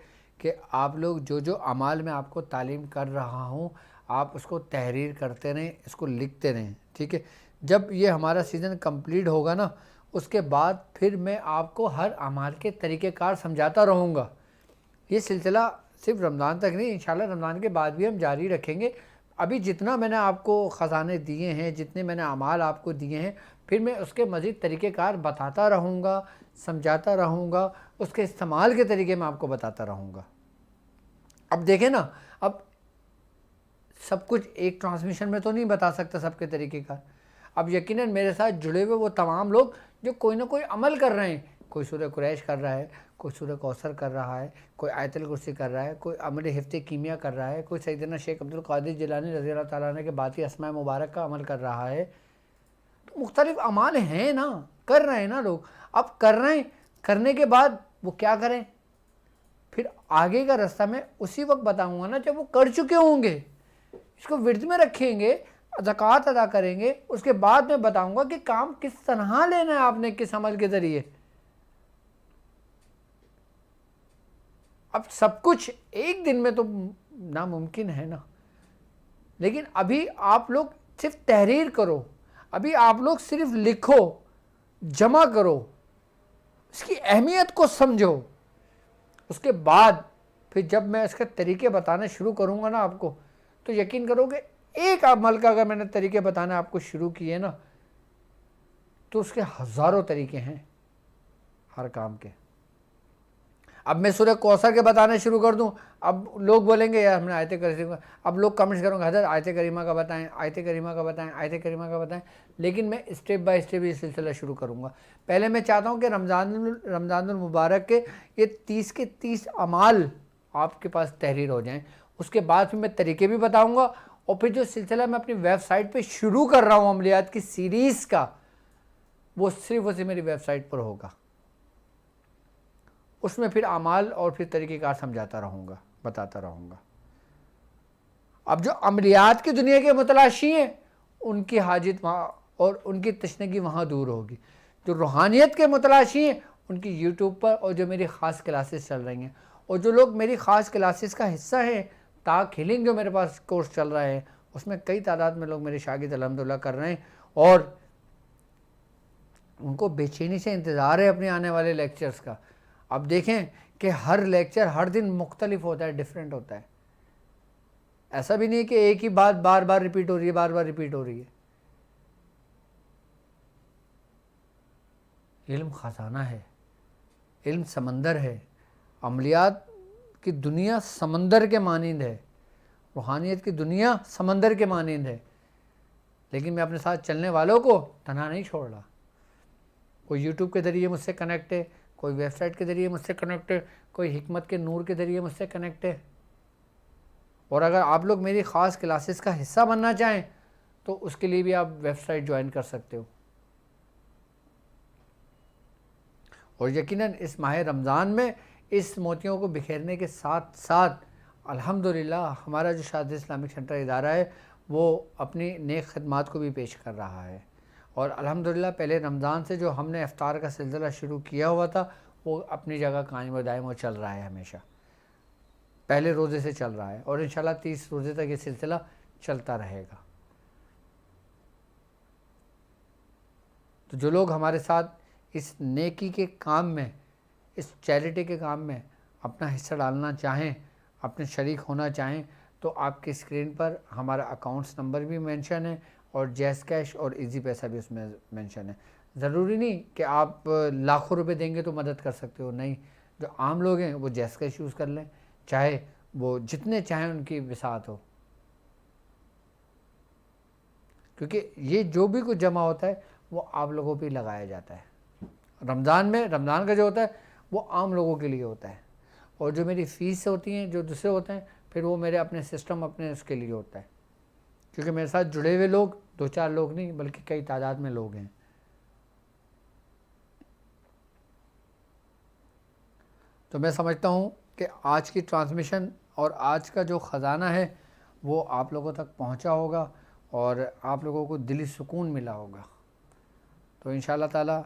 کہ آپ لوگ جو اعمال میں آپ کو تعلیم کر رہا ہوں آپ اس کو تحریر کرتے رہیں، اس کو لکھتے رہیں. ٹھیک ہے. جب یہ ہمارا سیزن کمپلیٹ ہوگا نا اس کے بعد پھر میں آپ کو ہر اعمال کے طریقہ کار سمجھاتا رہوں گا. یہ سلسلہ صرف رمضان تک نہیں، انشاءاللہ رمضان کے بعد بھی ہم جاری رکھیں گے. ابھی جتنا میں نے آپ کو خزانے دیے ہیں، جتنے میں نے اعمال آپ کو دیے ہیں، پھر میں اس کے مزید طریقہ کار بتاتا رہوں گا، سمجھاتا رہوں گا، اس کے استعمال کے طریقے میں آپ کو بتاتا رہوں گا. اب دیکھیں نا، اب سب کچھ ایک ٹرانسمیشن میں تو نہیں بتا سکتا سب کے طریقہ کار. اب یقیناً میرے ساتھ جڑے ہوئے وہ تمام لوگ جو کوئی نہ کوئی عمل کر رہے ہیں، کوئی سورہ قریش کر رہا ہے، کوئی سورہ کوثر کر رہا ہے، کوئی آیت الکرسی کر رہا ہے، کوئی عمل حفظ کیمیا کر رہا ہے، کوئی سیدنا شیخ عبدالقادر جیلانی رضی اللہ تعالیٰ عنہ کے باطی اسماء مبارک کا عمل کر رہا ہے. تو مختلف اعمال ہیں نا، کر رہے ہیں نا لوگ. اب کر رہے ہیں، کرنے کے بعد وہ کیا کریں، پھر آگے کا راستہ میں اسی وقت بتاؤں گا نا جب وہ کر چکے ہوں گے. اس کو ورد میں رکھیں گے، زکوٰۃ ادا کریں گے، اس کے بعد میں بتاؤں گا کہ کام کس طرح لینا ہے آپ نے، کس عمل کے ذریعے. اب سب کچھ ایک دن میں تو ناممکن ہے نا. لیکن ابھی آپ لوگ صرف تحریر کرو، ابھی آپ لوگ صرف لکھو، جمع کرو، اس کی اہمیت کو سمجھو. اس کے بعد پھر جب میں اس کے طریقے بتانا شروع کروں گا نا آپ کو، تو یقین کرو کہ ایک عمل کا اگر میں نے طریقے بتانا آپ کو شروع کیے نا تو اس کے ہزاروں طریقے ہیں ہر کام کے. اب میں سورہ کوثر کے بتانا شروع کر دوں، اب لوگ بولیں گے یار ہم نے آیت کریمہ، اب لوگ کمنٹس کروں گے حضرت آیت کریمہ کا بتائیں، آیت کریمہ کا بتائیں، آیت کریمہ کا بتائیں. لیکن میں اسٹیپ بائی اسٹیپ یہ سلسلہ شروع کروں گا. پہلے میں چاہتا ہوں کہ رمضان المبارک کے یہ 30 کے 30 اعمال آپ کے پاس تحریر ہو جائیں. اس کے بعد پھر میں طریقے بھی بتاؤں گا، اور پھر جو سلسلہ میں اپنی ویب سائٹ پہ شروع کر رہا ہوں عملیات کی سیریز کا، وہ صرف اسے میری ویب سائٹ پر ہوگا. اس میں پھر اعمال اور پھر طریقہ کار سمجھاتا رہوں گا، بتاتا رہوں گا. اب جو عملیات کی دنیا کے متلاشی ہیں ان کی حاجت وہاں اور ان کی تشنگی وہاں دور ہوگی. جو روحانیت کے متلاشی ہیں ان کی یوٹیوب پر اور جو میری خاص کلاسز چل رہی ہیں، اور جو لوگ میری خاص کلاسز کا حصہ ہیں، تاک ہیلنگ جو میرے پاس کورس چل رہا ہے اس میں کئی تعداد میں لوگ میرے شاگرد الحمدللہ کر رہے ہیں، اور ان کو بے چینی سے انتظار ہے اپنے آنے والے لیکچرز کا. اب دیکھیں کہ ہر لیکچر ہر دن مختلف ہوتا ہے، ڈیفرنٹ ہوتا ہے. ایسا بھی نہیں کہ ایک ہی بات بار بار ریپیٹ ہو رہی ہے، بار بار ریپیٹ ہو رہی ہے. علم خزانہ ہے، علم سمندر ہے، عملیات کی دنیا سمندر کے مانند ہے، روحانیت کی دنیا سمندر کے مانند ہے. لیکن میں اپنے ساتھ چلنے والوں کو تنہا نہیں چھوڑ رہا. کوئی یوٹیوب کے ذریعے مجھ سے کنیکٹ ہے، کوئی ویب سائٹ کے ذریعے مجھ سے کنیکٹ ہے، کوئی حکمت کے نور کے ذریعے مجھ سے کنیکٹ ہے. اور اگر آپ لوگ میری خاص کلاسز کا حصہ بننا چاہیں تو اس کے لیے بھی آپ ویب سائٹ جوائن کر سکتے ہو. اور یقیناً اس ماہ رمضان میں اس موتیوں کو بکھیرنے کے ساتھ ساتھ الحمدللہ ہمارا جو شاذلی اسلامک سینٹر ادارہ ہے وہ اپنی نیک خدمات کو بھی پیش کر رہا ہے. اور الحمدللہ پہلے رمضان سے جو ہم نے افطار کا سلسلہ شروع کیا ہوا تھا وہ اپنی جگہ قائم و دائم و چل رہا ہے، ہمیشہ پہلے روزے سے چل رہا ہے، اور انشاءاللہ 30 روزے تک یہ سلسلہ چلتا رہے گا. تو جو لوگ ہمارے ساتھ اس نیکی کے کام میں، اس چیریٹی کے کام میں اپنا حصہ ڈالنا چاہیں، اپنے شریک ہونا چاہیں، تو آپ کی اسکرین پر ہمارا اکاؤنٹس نمبر بھی مینشن ہے اور جیز کیش اور ایزی پیسہ بھی اس میں مینشن ہے. ضروری نہیں کہ آپ لاکھوں روپے دیں گے تو مدد کر سکتے ہو، نہیں. جو عام لوگ ہیں وہ جیز کیش یوز کر لیں، چاہے وہ جتنے چاہیں ان کی وسعت ہو. کیونکہ یہ جو بھی کچھ جمع ہوتا ہے وہ آپ لوگوں پہ لگایا جاتا ہے. رمضان میں رمضان کا جو ہوتا ہے وہ عام لوگوں کے لیے ہوتا ہے، اور جو میری فیس ہوتی ہیں جو دوسرے ہوتے ہیں پھر وہ میرے اپنے سسٹم اپنے اس کے لیے ہوتا ہے. کیونکہ میرے ساتھ جڑے ہوئے لوگ 2-4 لوگ نہیں بلکہ کئی تعداد میں لوگ ہیں. تو میں سمجھتا ہوں کہ آج کی ٹرانسمیشن اور آج کا جو خزانہ ہے وہ آپ لوگوں تک پہنچا ہوگا اور آپ لوگوں کو دلی سکون ملا ہوگا. تو انشاءاللہ تعالی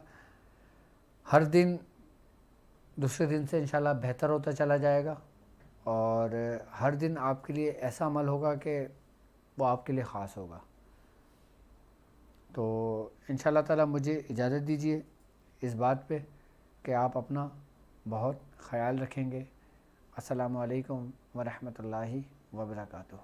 ہر دن دوسرے دن سے انشاءاللہ بہتر ہوتا چلا جائے گا، اور ہر دن آپ کے لیے ایسا عمل ہوگا کہ وہ آپ کے لیے خاص ہوگا. تو انشاءاللہ تعالی مجھے اجازت دیجیے اس بات پہ کہ آپ اپنا بہت خیال رکھیں گے. السلام علیکم ورحمۃ اللہ وبرکاتہ.